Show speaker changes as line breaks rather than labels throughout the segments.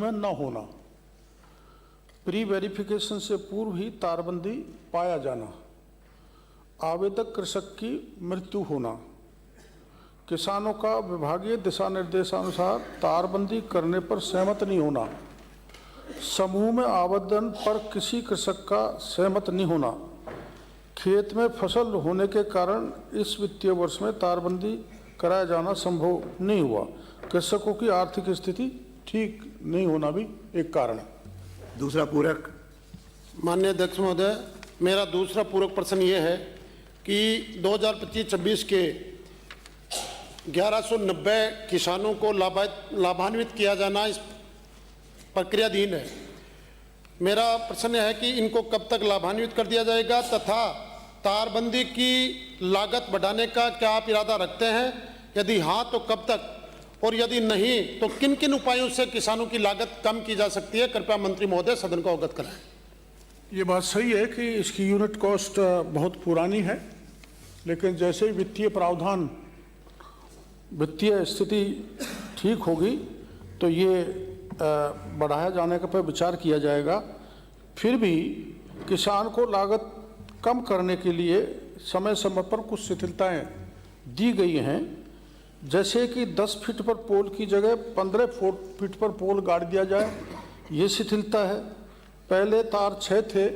में न होना, प्री वेरिफिकेशन से पूर्व ही तारबंदी पाया जाना, आवेदक कृषक की मृत्यु होना, किसानों का विभागीय दिशा निर्देशानुसार तारबंदी करने पर सहमत नहीं होना, समूह में आवेदन पर किसी कृषक का सहमत नहीं होना, खेत में फसल होने के कारण इस वित्तीय वर्ष में तारबंदी कराया जाना संभव नहीं हुआ, कृषकों की आर्थिक स्थिति ठीक नहीं होना भी एक कारण है।
दूसरा पूरक।
माननीय अध्यक्ष महोदय, मेरा दूसरा पूरक प्रश्न ये है कि 2025-26 के 1190 किसानों को लाभान्वित किया जाना इस प्रक्रियाधीन है। मेरा प्रश्न है कि इनको कब तक लाभान्वित कर दिया जाएगा तथा तारबंदी की लागत बढ़ाने का क्या आप इरादा रखते हैं? यदि हाँ तो कब तक, और यदि नहीं तो किन किन उपायों से किसानों की लागत कम की जा सकती है? कृपया मंत्री महोदय सदन को अवगत कराएं।
ये बात सही है कि इसकी यूनिट कॉस्ट बहुत पुरानी है, लेकिन जैसे ही वित्तीय प्रावधान, वित्तीय स्थिति ठीक होगी तो ये बढ़ाया जाने का पर विचार किया जाएगा। फिर भी किसान को लागत कम करने के लिए समय समय पर कुछ शिथिलताएं दी गई हैं, जैसे कि 10 फीट पर पोल की जगह 15 फीट पर पोल गाड़ दिया जाए, ये शिथिलता है। पहले तार 6 थे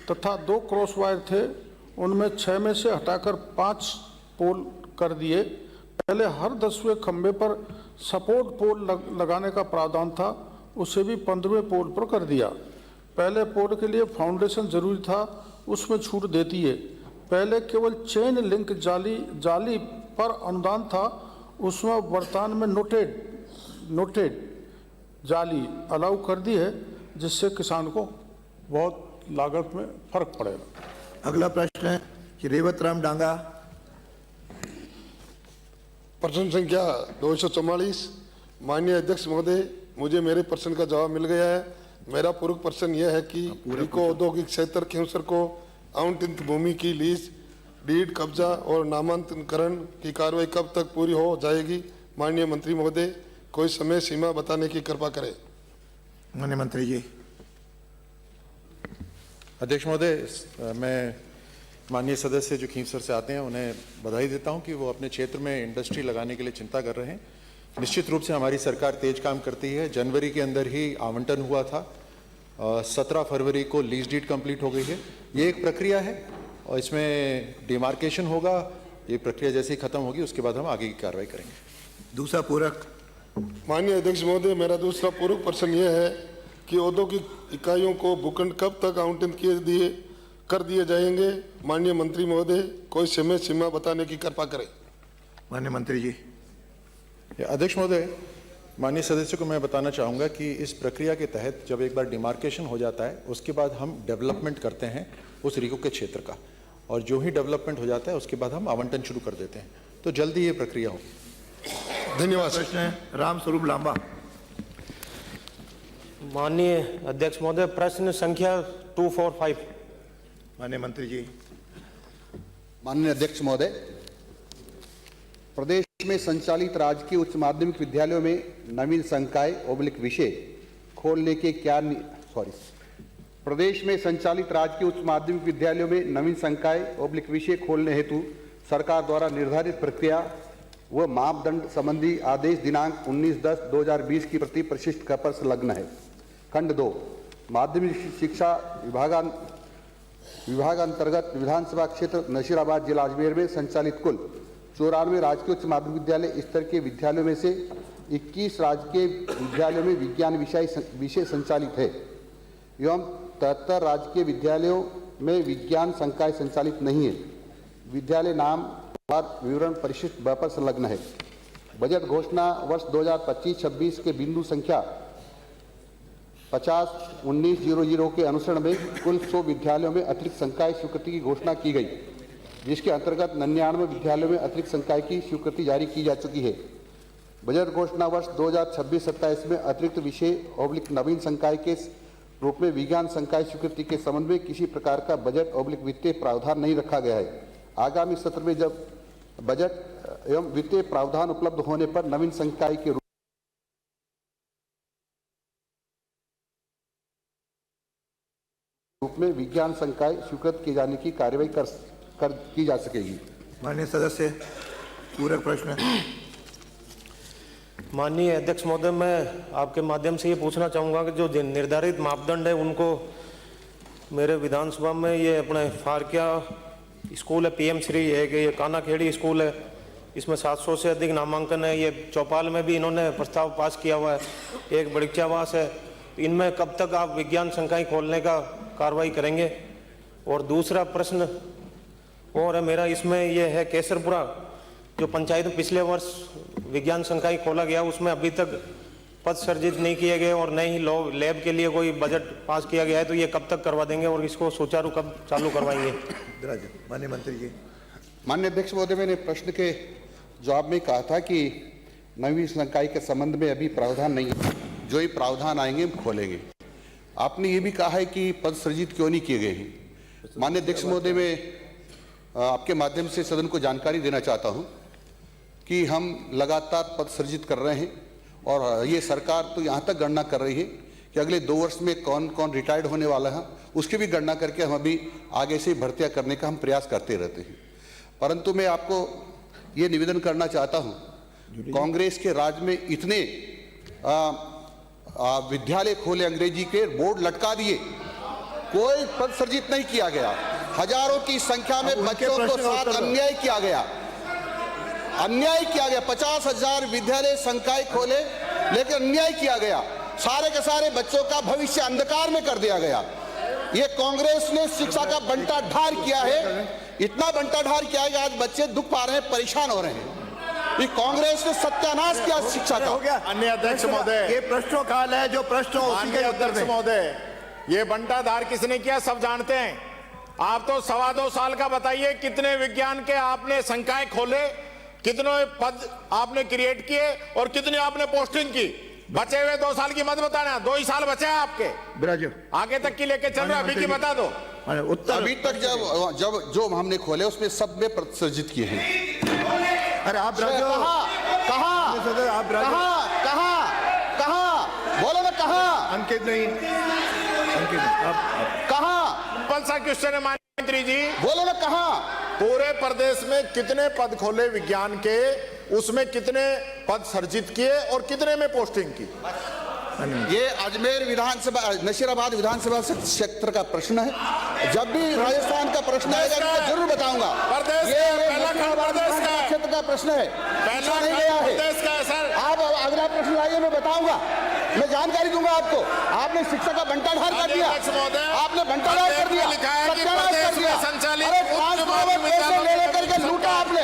तथा 2 क्रॉस वायर थे, उनमें 6 में से हटाकर 5 पोल कर दिए। पहले हर 10वें खंभे पर सपोर्ट पोल लगाने का प्रावधान था, उसे भी 15वें पोल पर कर दिया। पहले पोल के लिए फाउंडेशन जरूरी था, उसमें छूट देती है। पहले केवल चेन लिंक जाली पर अनुदान था, उसमें वर्तमान में नोटेड जाली अलाउ कर दी है, जिससे किसान को बहुत लागत में फर्क पड़ेगा।
अगला प्रश्न है कि रेवत राम डांगा।
प्रश्न संख्या 244। माननीय अध्यक्ष महोदय, मुझे मेरे प्रश्न का जवाब मिल गया है। मेरा पूरक प्रश्न यह है कि रिको औद्योगिक क्षेत्र के को आवंटित भूमि की लीज, डीड, कब्जा और नामांतरण की कार्रवाई कब तक पूरी हो जाएगी? माननीय मंत्री महोदय, कोई समय सीमा बताने की कृपा करें।
माननीय मंत्री जी।
अध्यक्ष महोदय, मैं माननीय सदस्य जो खींवसर से आते हैं उन्हें बधाई देता हूं कि वो अपने क्षेत्र में इंडस्ट्री लगाने के लिए चिंता कर रहे हैं। निश्चित रूप से हमारी सरकार तेज काम करती है। जनवरी के अंदर ही आवंटन हुआ था, 17 फरवरी को लीज डीड कंप्लीट हो गई है। ये एक प्रक्रिया है और इसमें डिमार्केशन होगा। ये प्रक्रिया जैसे ही खत्म होगी उसके बाद हम आगे की कार्रवाई करेंगे।
दूसरा पूरक।
माननीय अध्यक्ष महोदय, मेरा दूसरा पूरक प्रश्न यह है कि औद्योगिक इकाइयों को भूखंड कब तक आवंटित कर दिए जाएंगे? माननीय मंत्री महोदय, कोई समय सीमा बताने की कृपा करें।
माननीय मंत्री जी।
अध्यक्ष महोदय, माननीय सदस्य को मैं बताना चाहूँगा कि इस प्रक्रिया के तहत जब एक बार डिमार्केशन हो जाता है उसके बाद हम डेवलपमेंट करते हैं उस रिको के क्षेत्र का, और जो ही डेवलपमेंट हो जाता है उसके बाद हम आवंटन शुरू कर देते हैं, तो जल्दी ये प्रक्रिया होगी।
धन्यवाद।
प्रश्न है राम स्वरूप लांबा।
माननीय अध्यक्ष महोदय, प्रश्न संख्या 245।
माननीय मंत्री जी।
माननीय अध्यक्ष महोदय, प्रदेश में संचालित राजकीय उच्च माध्यमिक विद्यालयों में नवीन संकाय / विषय खोलने के प्रदेश में संचालित राजकीय उच्च माध्यमिक विद्यालयों में नवीन संकाय / विषय खोलने हेतु सरकार द्वारा निर्धारित प्रक्रिया व मापदंड संबंधी आदेश दिनांक 19/10/2020 की प्रति परिशिष्ट पर संलग्न है। खंड 2 माध्यमिक शिक्षा विभागांतर्गत विधानसभा क्षेत्र नशीराबाद जिला अजमेर में संचालित कुल 94 राजकीय उच्च माध्यमिक विद्यालय स्तर के विद्यालयों में से 21 राजकीय विद्यालयों में विज्ञान विषय संचालित है एवं 73 राजकीय विद्यालयों में विज्ञान संकाय संचालित नहीं है। विद्यालय नाम और विवरण परिशिष्ट ब पर संलग्न है। बजट घोषणा वर्ष 2025-26 के बिंदु संख्या 50-19-00 के अनुसरण में कुल 100 विद्यालयों में अतिरिक्त संकाय स्वीकृति की घोषणा की गई, जिसके अंतर्गत 99 विद्यालयों में अतिरिक्त संकाय की स्वीकृति जारी की जा चुकी है। बजट घोषणा वर्ष 2026-27 में अतिरिक्त विषय / नवीन संकाय के रूप में विज्ञान संकाय स्वीकृति के संबंध में किसी प्रकार का बजट / वित्तीय प्रावधान नहीं रखा गया है। आगामी सत्र में जब बजट एवं वित्तीय प्रावधान उपलब्ध होने पर नवीन संकाय के रूप में विज्ञान संकाय स्वीकृत किए जाने की कार्यवाही की जा सकेगी।
माननीय सदस्य पूरक प्रश्न।
माननीय अध्यक्ष महोदय, मैं आपके माध्यम से ये पूछना चाहूँगा कि जो निर्धारित मापदंड है उनको मेरे विधानसभा में ये अपने फारकिया स्कूल है, PM श्री है कि ये कानाखेड़ी स्कूल है, इसमें 700 से अधिक नामांकन है। ये चौपाल में भी इन्होंने प्रस्ताव पास किया हुआ है, एक बड़िक्चावास है। इनमें कब तक आप विज्ञान संकाय खोलने का कार्रवाई करेंगे? और दूसरा प्रश्न और है मेरा, इसमें यह है केसरपुरा जो पंचायत में पिछले वर्ष विज्ञान संकाय खोला गया, उसमें अभी तक पद सृजित नहीं किए गए और न ही लैब के लिए कोई बजट पास किया गया है, तो ये कब तक करवा देंगे और इसको सुचारू कब चालू करवाएंगे?
माननीय मंत्री जी।
माननीय अध्यक्ष महोदय, मैंने प्रश्न के जवाब में कहा था कि नवी संकाय के संबंध में अभी प्रावधान नहीं है, जो ही प्रावधान आएंगे हम खोलेंगे। आपने ये भी कहा है कि पद सृजित क्यों नहीं किए गए हैं। माननीय अध्यक्ष महोदय, मैं आपके माध्यम से सदन को जानकारी देना चाहता हूं कि हम लगातार पद सृजित कर रहे हैं और ये सरकार तो यहाँ तक गणना कर रही है कि अगले 2 वर्ष में कौन कौन रिटायर्ड होने वाला है, उसकी भी गणना करके हम अभी आगे से भर्तियाँ करने का हम प्रयास करते रहते हैं। परंतु मैं आपको ये निवेदन करना चाहता हूँ, कांग्रेस के राज में इतने विद्यालय खोले, अंग्रेजी के बोर्ड लटका दिए, कोई पद सृजित नहीं किया गया। हजारों की संख्या में बच्चों को साथ अन्याय किया गया, 50,000 विद्यालय संकाय खोले लेकिन अन्याय किया गया। सारे के सारे बच्चों का भविष्य अंधकार में कर दिया गया। ये कांग्रेस ने शिक्षा का बंटाढार किया है, इतना बंटाढार किया है कि आज बच्चे दुख पा रहे हैं, परेशान हो रहे हैं। ये कांग्रेस ने सत्यानाश किया शिक्षा का।
हो गया। अन्य अध्यक्ष महोदय, ये प्रश्नों काल है, जो प्रश्न उसी के उत्तर दें।
महोदय, ये बंटाधार किसने किया सब जानते हैं। आप तो 2.25 साल का बताइए, कितने विज्ञान के आपने संकाय खोले, कितने पद आपने क्रिएट किए और कितने आपने पोस्टिंग की। बचे हुए 2 साल की मत बताना, 2 ही साल बचे हैं आपके, आगे तक की लेके चल रहे, अभी की बता दो।
उत्तर
अभी तक जब जो हमने खोले उसमें सब में प्रतिसर्जित किए हैं।
अरे आप राजो,
कहा बोलो ना, कहा
अंकित नहीं, अंकित आप
कहा
कौन सा क्वेश्चन है माननीय मंत्री जी?
बोलो ना, कहा
पूरे प्रदेश में कितने पद खोले विज्ञान के, उसमें कितने पद सर्जित किए और कितने में पोस्टिंग की?
ये अजमेर विधानसभा, नशीराबाद विधानसभा क्षेत्र का प्रश्न है। जब भी राजस्थान का प्रश्न आएगा मैं जरूर बताऊंगा। क्षेत्र का प्रश्न है,
पहला
नहीं गया है।
प्रदेश का है सर।
आप अगला प्रश्न लाइए, मैं बताऊंगा, मैं जानकारी दूंगा आपको। आपने शिक्षा का बंटाढार कर दिया, आपने बंटाढार कर दिया, सत्यानाश कर दिया। अरे ट्रांसफार्मर पैसे ले लेकर के लूटा आपने।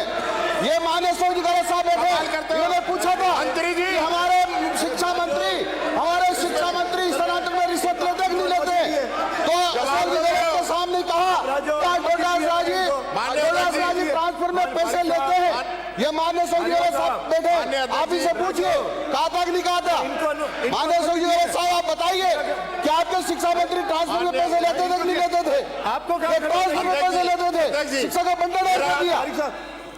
ये माननीय सोजी गलत साहब बैठे, इन्होंने पूछा था
मंत्री जी,
हमारे शिक्षा मंत्री सनातन में रिश्वत लेते कि नहीं लेते, तो के सामने कहा ट्रांसफर में पैसे लेते हैं। ये माननीय सोजी गलत साहब बैठे, आप इसे पूछिए कहा था कि नहीं कहा था। माननीय सोजी गलत साहब, आप बताइए कि आपके शिक्षा मंत्री ट्रांसफर में पैसे लेते थे कि नहीं लेते थे? आपको ट्रांसफर में पैसे लेते थे, शिक्षा का बंटाढार कर दिया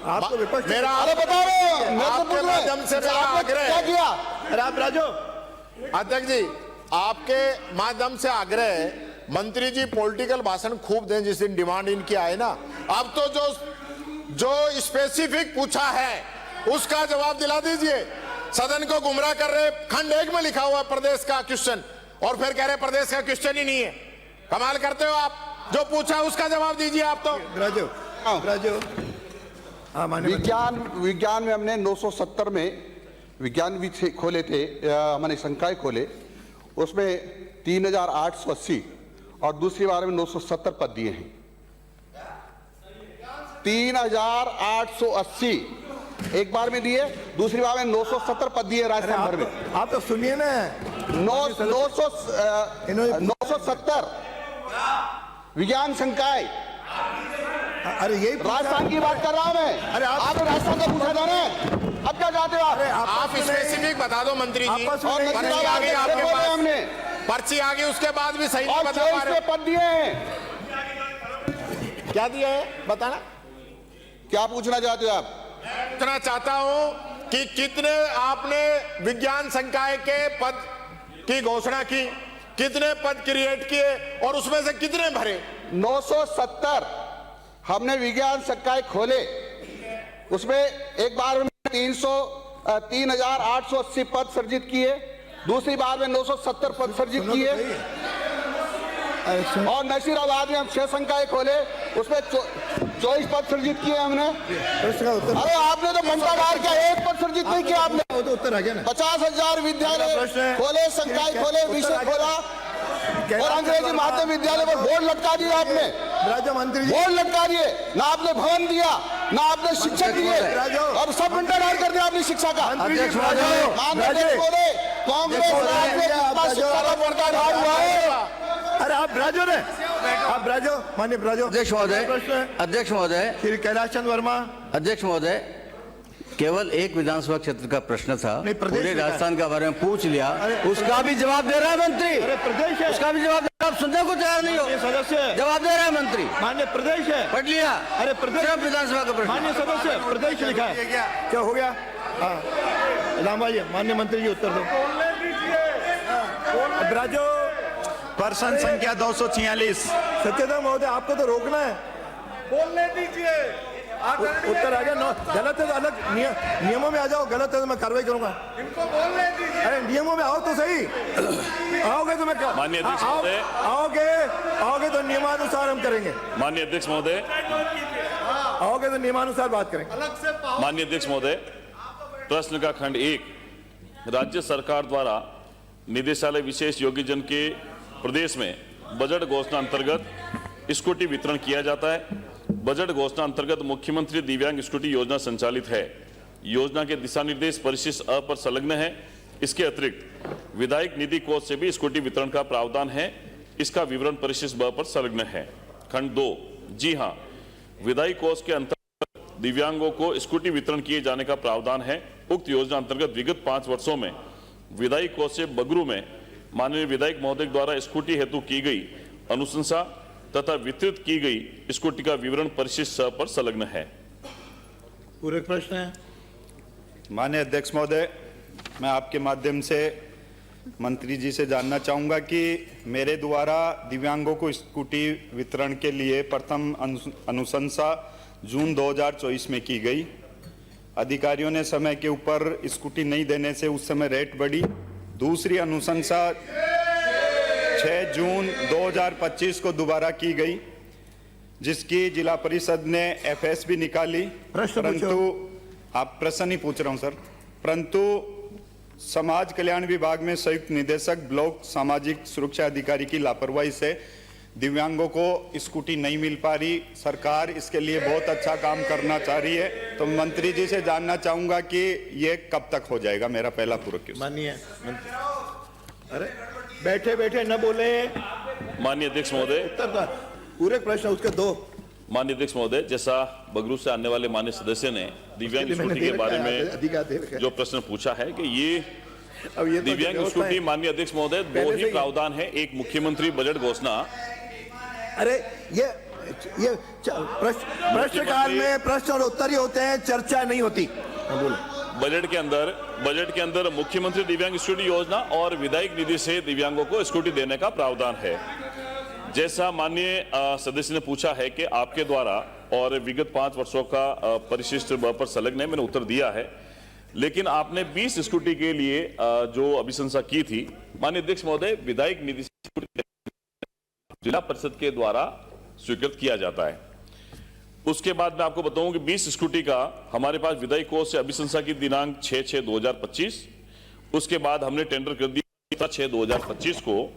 आपको विपक्ष
मेरा
अरे बता रहे हो, मैं तो
आपके माध्यम से मेरा आग्रह
क्या
है।
किया?
अरे आप राजो,
अध्यक्ष जी, आपके माध्यम से आग्रह है, मंत्री जी पॉलिटिकल भाषण खूब दें जिस दिन डिमांड इनकी आए ना। अब तो जो स्पेसिफिक पूछा है उसका जवाब दिला दीजिए। सदन को गुमराह कर रहे, खंड 1 में लिखा हुआ प्रदेश का क्वेश्चन और फिर कह रहे प्रदेश का क्वेश्चन ही नहीं है। कमाल करते हो आप। जो पूछा उसका जवाब दीजिए आप तो।
राजो
विज्ञान में हमने 970 में विज्ञान भी खोले थे, हमने संकाय खोले, उसमें 3,880 और दूसरी बार में 970 पद दिए हैं। 3,880 एक बार में दिए, दूसरी बार में 970 पद दिए राजस्थान भर में।
आप तो सुनिए ना,
970 विज्ञान संकाय।
अरे यही
राजस्थान की बात कर रहा हूं मैं।
अरे
आप राजस्थान का पूछा जा रहे हैं, अब क्या चाहते हो
आप स्पेसिफिक बता दो मंत्री जी।
आपस में
और
नहीं,
पर्ची आ गई आपके पास,
हमने
पर्ची आ गई, उसके बाद भी सही नहीं
और
बता पा रहे हो।
पद दिए हैं।
क्या दिया है बताना।
क्या पूछना चाहते हो आप?
पूछना चाहता हूं कि कितने आपने विज्ञान संकाय के पद की घोषणा की कितने पद क्रिएट किए और उसमें से कितने भरे?
970 हमने विज्ञान संकाय खोले, उसमें एक बार में 3,880 पद सृजित किए, दूसरी बार में 970 पद सृजित किए, और नशीराबाद में हम 6 संकाय खोले, उसमें 24 पद सृजित किए हमने। अरे आपने तो मंडा मार के 1 पद सृजित नहीं किया आपने।
तो उत्तर आ गया ना।
50,000 विद्यालय खोले, संकाय खोले, विषय खोला, और अंग्रेजी माध्यम विद्यालय पर बोर्ड लटका दिया आपने।
राज्य मंत्री जी,
बोर्ड लटका दिए, ना आपने भवन दिया, ना आपने शिक्षक दिए, और सब इंटरनेट कर दिया आपने शिक्षा का।
अध्यक्ष
कांग्रेस राज्य में शिक्षा का बढ़ता भाग हुआ है।
अरे आप राजो ने, आप राजो, माननीय राजो।
अध्यक्ष महोदय,
प्रश्न
अध्यक्ष महोदय,
श्री कैलाश चंद वर्मा।
अध्यक्ष महोदय, केवल एक विधानसभा क्षेत्र का प्रश्न था,
नहीं, प्रदेश
पूरे
में
राजस्थान के बारे में पूछ लिया, उसका भी जवाब दे रहा है मंत्री।
अरे प्रदेश है,
उसका भी जवाब दे रहा है, आप सुनने को तैयार नहीं हो।
सदस्य
जवाब दे रहा है मंत्री,
माननीय प्रदेश है,
पढ़ लिया।
अरे प्रदेश,
सिर्फ विधानसभा का प्रश्न।
माननीय सदस्य प्रदेश लिखा है, क्या हो गया? हाँ लांबा जी, माननीय मंत्री जी उत्तर दो। राजो,
प्रश्न संख्या 246।
सत्येंद्र महोदय आपको तो रोकना है, बोलने दीजिए। उत्तर आ गया। गलत है तो अलग नियमों में आ जाओ, गलत है तो मैं कार्रवाई करूंगा। इनको बोलने दीजिए। अरे नियमों में आओ तो सही, आओगे तो मैं
माननीय अध्यक्ष महोदय,
आओगे तो नियमानुसार हम करेंगे।
माननीय अध्यक्ष महोदय,
आओगे तो नियमानुसार बात करेंगे।
माननीय अध्यक्ष महोदय, प्रश्न का खंड 1, राज्य सरकार द्वारा निदेशालय विशेष योग्यजन के प्रदेश में बजट घोषणा अंतर्गत स्कूटी वितरण किया जाता है। बजट घोषणा अंतर्गत मुख्यमंत्री दिव्यांग स्कूटी योजना संचालित है। योजना के दिशा निर्देश परिशिष्ट अ पर संलग्न है। इसके अतिरिक्त विधायक निधि कोष से भी स्कूटी वितरण का प्रावधान है। इसका विवरण परिशिष्ट ब पर संलग्न है। खंड 2, जी हां, विधायक कोष के अंतर्गत दिव्यांगों को स्कूटी वितरण किए जाने का प्रावधान है। उक्त योजना अंतर्गत विगत 5 वर्षों में विधायक कोष से बगरू में माननीय विधायक महोदय द्वारा स्कूटी हेतु की गई अनुशंसा तथा वितरित की गई स्कूटी का विवरण परिशिष्ट स पर संलग्न है।
पूरक प्रश्न है।
माननीय अध्यक्ष महोदय, मैं आपके माध्यम से मंत्री जी से जानना चाहूंगा कि मेरे द्वारा दिव्यांगों को स्कूटी वितरण के लिए प्रथम अनुशंसा जून 2024 में की गई। अधिकारियों ने समय के ऊपर स्कूटी नहीं देने से उस समय रेट बढ़ी। दूसरी अनुशंसा 6 जून 2025 को दोबारा की गई, जिसकी जिला परिषद ने एफएस भी निकाली। परंतु आप प्रश्न ही पूछ रहा हूं सर, परंतु समाज कल्याण विभाग में संयुक्त निदेशक ब्लॉक सामाजिक सुरक्षा अधिकारी की लापरवाही से दिव्यांगों को स्कूटी नहीं मिल पा रही। सरकार इसके लिए बहुत अच्छा काम करना चाह रही है, तो मंत्री जी से जानना चाहूंगा कि ये कब तक हो जाएगा। मेरा पहला पूरक क्वेश्चन।
माननीय, अरे बैठे बैठे न बोले।
माननीय अध्यक्ष महोदय,
पूरे प्रश्न उसके 2।
माननीय अध्यक्ष महोदय, जैसा बगरू से आने वाले माननीय सदस्य ने दिव्यांग स्कूटी के बारे में जो प्रश्न पूछा है कि ये दिव्यांग स्कूटी, माननीय अध्यक्ष महोदय, 2 ही प्रावधान है। एक मुख्यमंत्री बजट घोषणा।
अरे ये प्रश्न काल में प्रश्न और उत्तर ही होते हैं, चर्चा नहीं होती।
बजट के अंदर मुख्यमंत्री दिव्यांग स्कूटी योजना और विधायक निधि से दिव्यांगों को स्कूटी देने का प्रावधान है। जैसा माननीय सदस्य ने पूछा है कि आपके द्वारा और विगत 5 वर्षों का परिशिष्ट ब पर संलग्न है, मैंने उत्तर दिया है। लेकिन आपने 20 स्कूटी के लिए जो अभिशंसा की थी, माननीय अध्यक्ष महोदय, विधायक निधि जिला परिषद के द्वारा स्वीकृत किया जाता है। उसके बाद मैं आपको बताऊं कि 20 स्कूटी का हमारे पास विधायक कोष से अभिशंसा की दिनांक 6/6/2025। उसके बाद हमने टेंडर कर दिया 6/2025 को,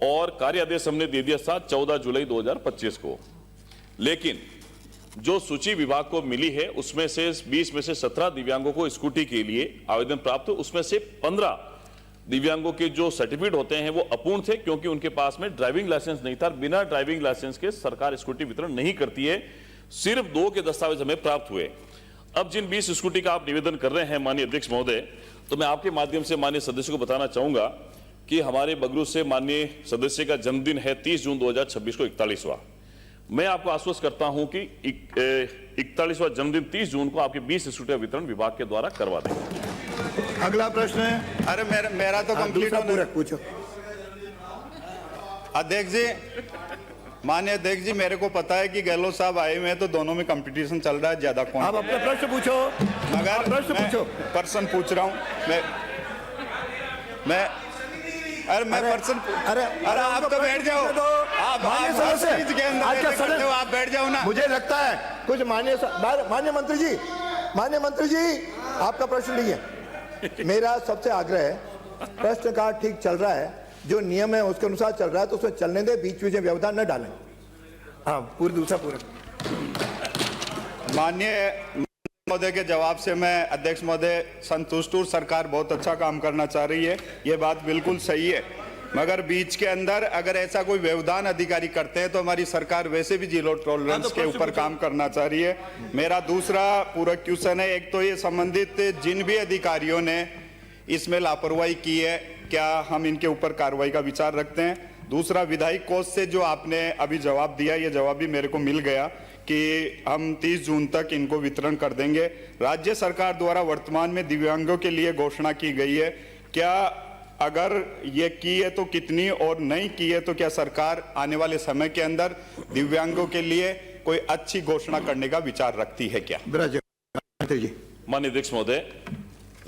और कार्य आदेश हमने दे दिया था 14 जुलाई 2025 को। लेकिन जो सूची विभाग को मिली है उसमें से 20 में से 17 दिव्यांगों को स्कूटी के लिए आवेदन प्राप्त हुए। उसमें से 15 दिव्यांगों के जो सर्टिफिकेट होते हैं वो अपूर्ण थे, क्योंकि उनके पास में ड्राइविंग लाइसेंस नहीं था। बिना ड्राइविंग लाइसेंस के सरकार स्कूटी वितरण नहीं करती है। सिर्फ 2 के दस्तावेज हमें प्राप्त हुए। अब जिन 20 स्कूटी का आप निवेदन कर रहे हैं माननीय अध्यक्ष महोदय, तो मैं आपके माध्यम से माननीय सदस्य को बताना चाहूंगा कि हमारे बगरू से माननीय सदस्य का जन्मदिन है 30 जून 2026 को 41वां। मैं आपको आश्वस्त करता हूं कि 41वां जन्मदिन 30 जून को आपके 20 स्कूटी का वितरण विभाग के द्वारा करवा देंगे।
अगला प्रश्न है।
अरे मेरा तो कंप्लीट
पूछो।
अध्यक्ष जी, माननीय अध्यक्ष जी, मेरे को पता है कि गहलोत साहब आए हुए हैं तो दोनों में कंपटीशन चल रहा है, ज्यादा कौन।
आप अपना प्रश्न पूछो।
मगर
प्रश्न पूछो।
पर्सन पूछ रहा हूँ मैं मैं पर्सन। अरे आप तो बैठ जाओ, आप चीज के अंदर ऐसे करते हो, आप बैठ जाओ ना।
मुझे लगता है कुछ माननीय मंत्री जी आपका प्रश्न नहीं है। मेरा सबसे आग्रह है, प्रश्न का ठीक चल रहा है, जो नियम है उसके अनुसार चल रहा है तो उसमें चलने दे, बीच में व्यवधान न डालें। हाँ, दूसरा पूरा।
माननीय महोदय के जवाब से मैं अध्यक्ष महोदय संतुष्ट हूँ। सरकार बहुत अच्छा काम करना चाह रही है, ये बात बिल्कुल सही है। मगर बीच के अंदर अगर ऐसा कोई व्यवधान अधिकारी करते हैं तो हमारी सरकार वैसे भी जीरो टॉलरेंस के ऊपर काम करना चाह रही है। मेरा दूसरा पूरक क्वेश्चन है, एक तो ये संबंधित जिन भी अधिकारियों ने इसमें लापरवाही की है, क्या हम इनके ऊपर कार्रवाई का विचार रखते हैं? दूसरा, विधायक कोष से जो आपने अभी जवाब दिया, ये जवाब भी मेरे को मिल गया कि हम 30 जून तक इनको वितरण कर देंगे। राज्य सरकार द्वारा वर्तमान में दिव्यांगों के लिए घोषणा की गई है, क्या अगर ये की है तो कितनी, और नहीं की है तो क्या सरकार आने वाले समय के अंदर दिव्यांगों के लिए कोई अच्छी घोषणा करने का विचार रखती है क्या?
माननीय अध्यक्ष महोदय,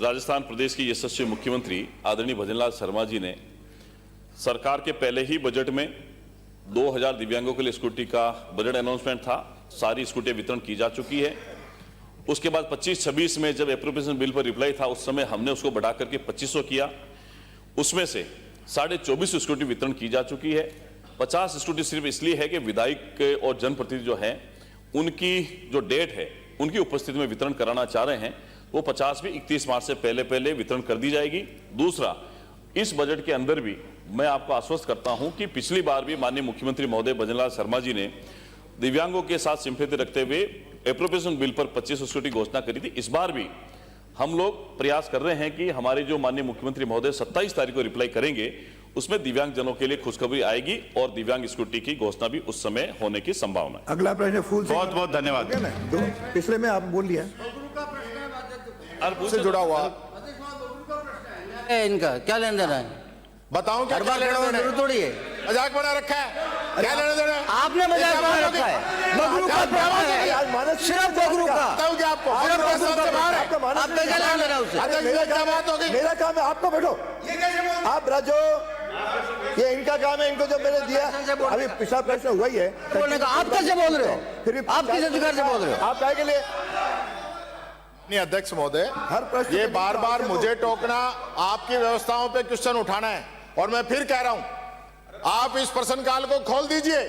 राजस्थान प्रदेश के यशस्वी मुख्यमंत्री आदरणीय भजनलाल शर्मा जी ने सरकार के पहले ही बजट में 2000 दिव्यांगों के लिए स्कूटी का बजट अनाउंसमेंट था। सारी स्कूटियां वितरण की जा चुकी है। उसके बाद 25-26 में जब एप्रोप्रिएशन बिल पर रिप्लाई था, उस समय हमने उसको बढ़ा करके 2500 किया। उसमें से 2450 स्कूटी वितरण की जा चुकी है। 50 स्कूटी सिर्फ इसलिए है कि विधायक और जनप्रतिनिधि जो हैं उनकी जो डेट है उनकी उपस्थिति में वितरण कराना चाह रहे हैं, वो 50 भी 31 मार्च से पहले वितरण कर दी जाएगी। दूसरा, इस बजट के अंदर भी मैं आपको आश्वस्त करता हूं कि पिछली बार भी माननीय मुख्यमंत्री महोदय भजनलाल शर्मा जी ने दिव्यांगों के साथ सिंपैथी रखते हुए एप्रोप्रिएशन बिल पर 2500 स्कूटी घोषणा करी थी। इस बार भी हम लोग प्रयास कर रहे हैं कि हमारे जो माननीय मुख्यमंत्री महोदय 27 तारीख को रिप्लाई करेंगे, उसमें दिव्यांग जनों के लिए खुशखबरी आएगी और दिव्यांग स्कूटी की घोषणा भी उस समय होने की संभावना है।
अगला प्रश्न फूल से।
बहुत बहुत धन्यवाद।
पिछले में आप बोल लिया
से जुड़ा हुआ
इनका क्या लेन देना है?
बताऊं क्या लेना देना है?
थोड़ी है,
मजाक बना रखा है, क्या लेना देना है?
आपने मजाक बना रखा है। बगरू का प्रश्न है, सिर्फ बगरू का।
बताऊं क्या आपको?
आपका क्या लेना देना उससे?
क्या बात होगी?
मेरा काम है, आपको बैठो, आप राजो, ये इनका काम है। इनको जब मैंने दिया, अभी पिछला प्रश्न हुआ ही है।
बोलने का आप कैसे बोल रहे हो?
फिर
आप किस अधिकार से बोल रहे हो?
आप काहे के लिए?
नहीं अध्यक्ष महोदय,
हर प्रश्न
ये बार बार मुझे टोकना, आपकी व्यवस्थाओं पे क्वेश्चन उठाना है। और मैं फिर कह रहा हूं, आप इस प्रश्नकाल को खोल दीजिए,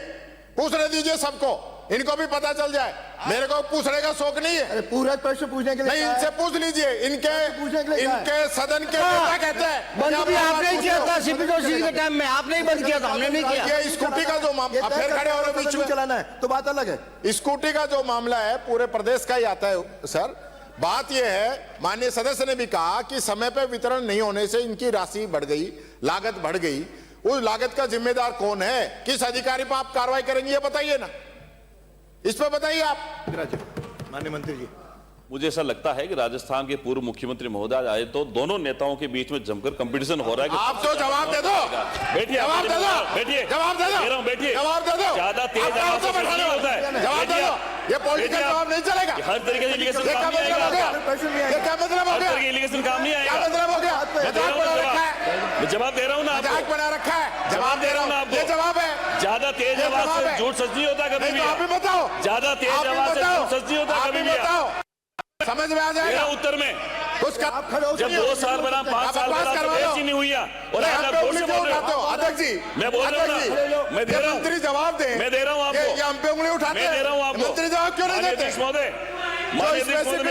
पूछने दीजिए सबको, इनको भी पता चल जाए। मेरे को पूछने का शौक नहीं है।
पूरा प्रश्न पूछने के लिए
नहीं, इनसे पूछ लीजिए। इनके सदन के नेता कहते हैं
बंद भी आपने ही किया था सीपीडब्ल्यूसी के टाइम में, आपने ही बंद किया था, हमने नहीं किया।
ये स्कूटी का जो मामला, फिर खड़े हो रहे बीच में
चलाना है तो बात अलग है।
स्कूटी का जो मामला है पूरे प्रदेश का ही आता है सर। बात यह है, माननीय सदस्य ने भी कहा कि समय पर वितरण नहीं होने से इनकी राशि बढ़ गई, लागत बढ़ गई। उस लागत का जिम्मेदार कौन है? किस अधिकारी पर आप कार्रवाई करेंगे, ये बताइए ना, इस पर बताइए आप।
माननीय मंत्री जी,
मुझे ऐसा लगता है कि राजस्थान के पूर्व मुख्यमंत्री महोदय आए तो दोनों नेताओं के बीच में जमकर कंपटीशन हो रहा है कि
आप तो जवाब दे दो,
बैठिए,
जवाब दे दो,
बैठिए,
जवाब दे दो,
बैठिए,
जवाब दे दो।
ज्यादा तेज आवाज से कुछ नहीं होता है।
जवाब दे दो, ये पॉलिटिकल जवाब नहीं चलेगा।
हर तरीके से एलिगेशन काम नहीं आएगा।
ये क्या मतलब हो गया?
एलिगेशन काम नहीं आएगा।
क्या मतलब हो गया? मजाक बना रखा है,
मैं जवाब दे रहा हूँ ना,
मजाक बना रखा है, जवाब दे रहा हूँ आपको। ये जवाब है।
ज्यादा तेज आवाज से झूठ सच नहीं होता कभी भी।
आप भी बताओ,
ज्यादा तेज आवाज से झूठ सच नहीं होता कभी भी।
समझ में आ जाएगा
उत्तर में
उसका।
जब 2 साल बना, 5 साल बना तो बेच ही नहीं हुई है। और आज आप जोर से बोल रहे हो।
अध्यक्ष जी,
मैं बोल रहा हूँ ना, मैं दे रहा हूँ।
मंत्री जवाब दे,
मैं दे रहा हूँ आपको।
ये हम पे उंगली उठाते हैं।
मैं दे रहा हूँ आपको।
मंत्री जवाब क्यों नहीं देते?
महोदय, मैं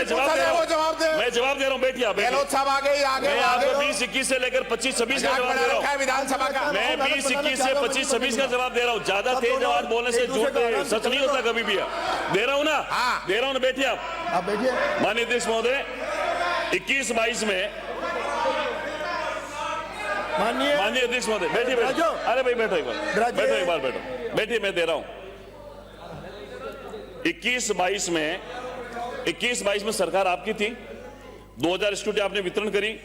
जवाब दे रहा हूँ। मैं जवाब दे रहा हूँ, बैठिए आप।
गहलोत साहब आगे
मैं आपको 20-21 से लेकर 25-26 का जवाब दे रहा हूँ।
विधानसभा का
मैं 20-21 से 25-26 का जवाब दे रहा हूँ। ज्यादा तेज आवाज बोलने से झूठ सच नहीं होता कभी भी। दे रहा हूँ ना, दे रहा हूँ ना, बैठिए आप।
बैठिए।
माननीय अध्यक्ष महोदय, 21-22 में माननीय अध्यक्ष महोदय, बैठिए, अरे भाई बैठो एक बार, बैठो एक बार, बैठो, बैठिए, मैं दे रहा हूं। 21-22 में सरकार आपकी थी, 2000 स्कूटी आपने वितरण करी,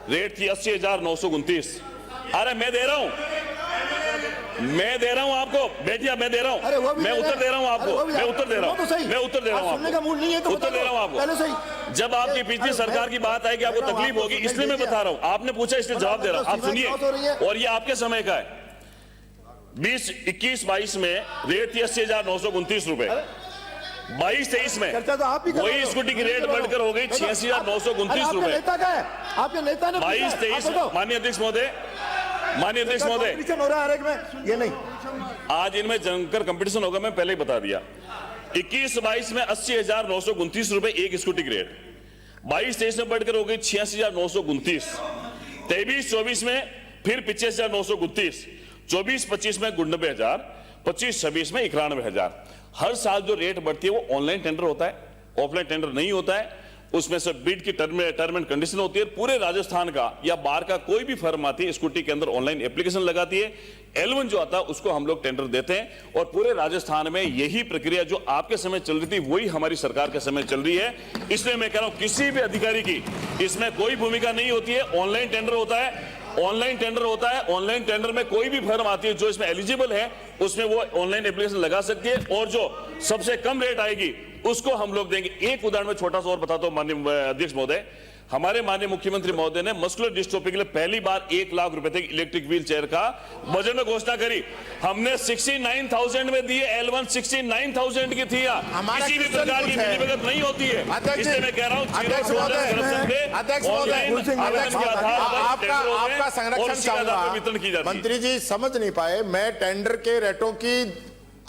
रेट थी 80,929। अरे मैं दे रहा हूं, मैं दे रहा हूं आपको, बैठिए, मैं दे रहा
अरे वो
हूं,
भी
मैं
दे
उत्तर
रहे
दे रहा हूं
हैं।
आपको,
अरे वो भी
मैं
आप-
उत्तर दे रहा
वो तो
हूं
सही।
मैं उत्तर दे रहा
आप
हूं
सुनने का मूड नहीं है तो
आपको, उत्तर
बता
दे रहा हूं
दो। पहले
आपको।
सही।
जब आपकी पिछली सरकार की बात आएगी, आपको तकलीफ होगी, इसलिए मैं बता रहा हूं। आपने पूछा इसलिए जवाब दे रहा हूं, आप सुनिए। और ये आपके समय का है। 2021-22 में रेट थी 80,929 रुपए। 22-23 में
चर्चा तो आप ही कर रहे
वही
हो।
स्कूटी की रेट बढ़कर हो गई 86,929
आपके
रुपए।
नेता का है, आपके नेता ने
22-23 माननीय अध्यक्ष महोदय, माननीय अध्यक्ष महोदय,
कंपटीशन हो रहा है हर एक में, ये नहीं।
आज इनमें जमकर कंपटीशन होगा, मैं पहले ही बता दिया। 21-22 में 80,929 रुपए एक स्कूटी की रेट, 22-23 में बढ़कर हो गई 86,929, 23-24 में फिर 85,929, 24-25 में 99,000, 25-26 में 91,000। हर साल जो रेट बढ़ती है वो ऑनलाइन टेंडर होता है, ऑफलाइन टेंडर नहीं होता है। उसमें से बिड की टर्म एंड कंडीशन होती है। पूरे राजस्थान का या बाहर का कोई भी फर्म आती है, स्कूटी के अंदर ऑनलाइन एप्लीकेशन लगाती है, L1 जो आता है उसको हम लोग टेंडर देते हैं। और पूरे राजस्थान में यही प्रक्रिया जो आपके समय चल रही थी वही हमारी सरकार के समय चल रही है। इसलिए मैं कह रहा हूं किसी भी अधिकारी की इसमें कोई भूमिका नहीं होती है। ऑनलाइन टेंडर होता है, ऑनलाइन टेंडर होता है। ऑनलाइन टेंडर में कोई भी फर्म आती है जो इसमें एलिजिबल है, उसमें वो ऑनलाइन एप्लीकेशन लगा सकती है और जो सबसे कम रेट आएगी उसको हम लोग देंगे। एक उदाहरण में छोटा सा और बताता हूं माननीय अध्यक्ष महोदय, हमारे माननीय मुख्यमंत्री महोदय ने मस्कुलर डिस्ट्रोफी के लिए पहली बार 1 लाख रुपए तक इलेक्ट्रिक व्हील चेयर का बजट में घोषणा करी। हमने 69,000 में दिए, L1 69,000 की थी। किसी भी प्रकार की मिलीभगत नहीं होती है। इसलिए मैं कह रहा हूं
आपका संरक्षण चाहूंगा। मंत्री जी समझ नहीं पाए, मैं टेंडर के रेटों की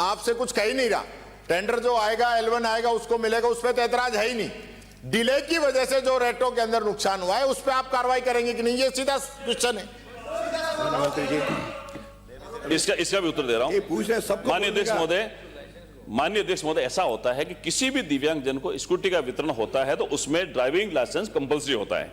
आपसे कुछ कह ही नहीं रहा। टेंडर जो आएगा L1 आएगा उसको मिलेगा, उस पर तो ऐतराज है ही नहीं। डिले की वजह से जो रेटों के अंदर नुकसान हुआ है उस पर आप कार्रवाई करेंगे कि नहीं, ये सीधा क्वेश्चन है।
इसका भी उत्तर दे रहा हूं माननीय अध्यक्ष महोदय। माननीय अध्यक्ष महोदय, ऐसा होता है कि किसी भी दिव्यांग जन को स्कूटी का वितरण होता है तो उसमें ड्राइविंग लाइसेंस कंपलसरी होता है।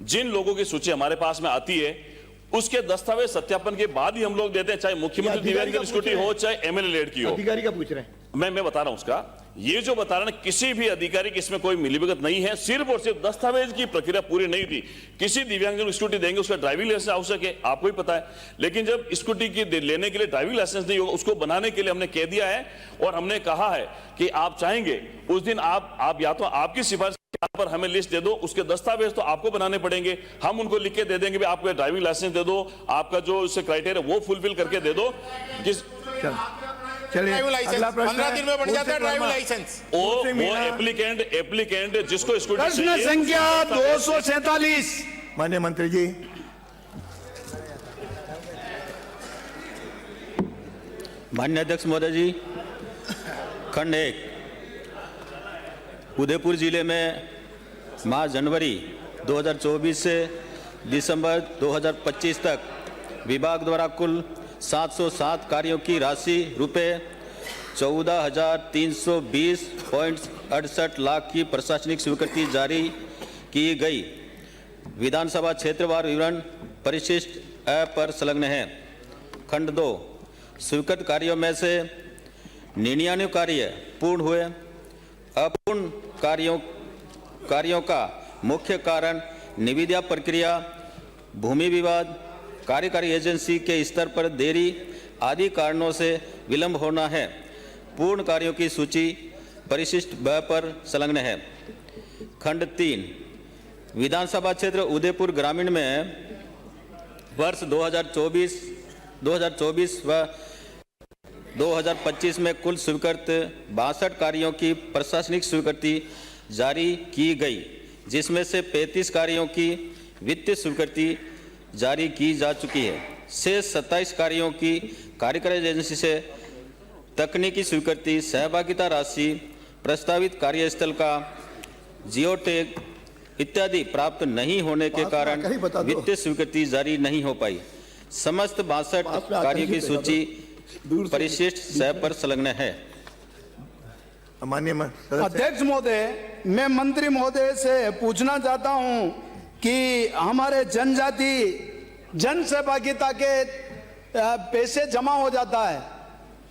जिन लोगों की सूची हमारे पास में आती है उसके दस्तावेज सत्यापन के बाद ही हम लोग देते हैं, चाहे मुख्यमंत्री दिव्यांग जन स्कूटी हो चाहे MLA लेड की हो।
अधिकारी का पूछ रहे हैं,
मैं बता रहा हूं उसका। ये जो बता रहा है किसी भी अधिकारी की इसमें कोई मिलीभगत नहीं है, सिर्फ और सिर्फ दस्तावेज की प्रक्रिया पूरी नहीं थी। किसी दिव्यांगजन को स्कूटी देंगे उसका ड्राइविंग लाइसेंस आवश्यक है, आपको ही पता है। लेकिन जब स्कूटी की लेने के लिए ड्राइविंग लाइसेंस नहीं होगा, उसको बनाने के लिए हमने कह दिया है और हमने कहा है कि आप चाहेंगे उस दिन आप या तो आपकी सिफारिश पर हमें लिस्ट दे दो, उसके दस्तावेज तो आपको बनाने पड़ेंगे, हम उनको लिख के दे देंगे भी आपको ड्राइविंग लाइसेंस दे दो, आपका जो उससे क्राइटेरिया वो फुलफिल करके दे दो।
चलिए अगला प्रश्न
15 दिन में बन जाता है ड्राइविंग लाइसेंस।
वो एप्लीकेंट जिसको स्कूटी
प्रश्न संख्या 247। माननीय मंत्री जी,
माननीय अध्यक्ष महोदय जी, खंड 1 उदयपुर जिले में माह जनवरी 2024 से दिसंबर 2025 तक विभाग द्वारा कुल 707 कार्यों की राशि रुपये 14,320.68 लाख की प्रशासनिक स्वीकृति जारी की गई। विधानसभा क्षेत्रवार विवरण परिशिष्ट अ पर संलग्न है। खंड 2 स्वीकृत कार्यों में से 99 कार्य पूर्ण हुए। अपूर्ण कार्यों का मुख्य कारण निविदा प्रक्रिया, भूमि विवाद, कार्यकारी एजेंसी के स्तर पर देरी आदि कारणों से विलंब होना है। पूर्ण कार्यों की सूची परिशिष्ट ब पर संलग्न है। खंड 3 विधानसभा क्षेत्र उदयपुर ग्रामीण में वर्ष 2024 व 2025 में कुल स्वीकृत 62 कार्यों की प्रशासनिक स्वीकृति जारी की गई, जिसमें से 35 कार्यों की वित्तीय स्वीकृति जारी की जा चुकी है। शेष 27 कार्यों की कार्यकारी एजेंसी से तकनीकी स्वीकृति, सहभागिता राशि, प्रस्तावित कार्यस्थल का जियो टैग इत्यादि प्राप्त नहीं होने के कारण वित्तीय स्वीकृति जारी नहीं हो पाई। समस्त 62 कार्यों की सूची परिशिष्ट 6 पर संलग्न है।
माननीय
अध्यक्ष महोदय, मैं मंत्री महोदय से पूछना चाहता हूं कि हमारे जनजाति जन सहभागिता के पैसे जमा हो जाता है,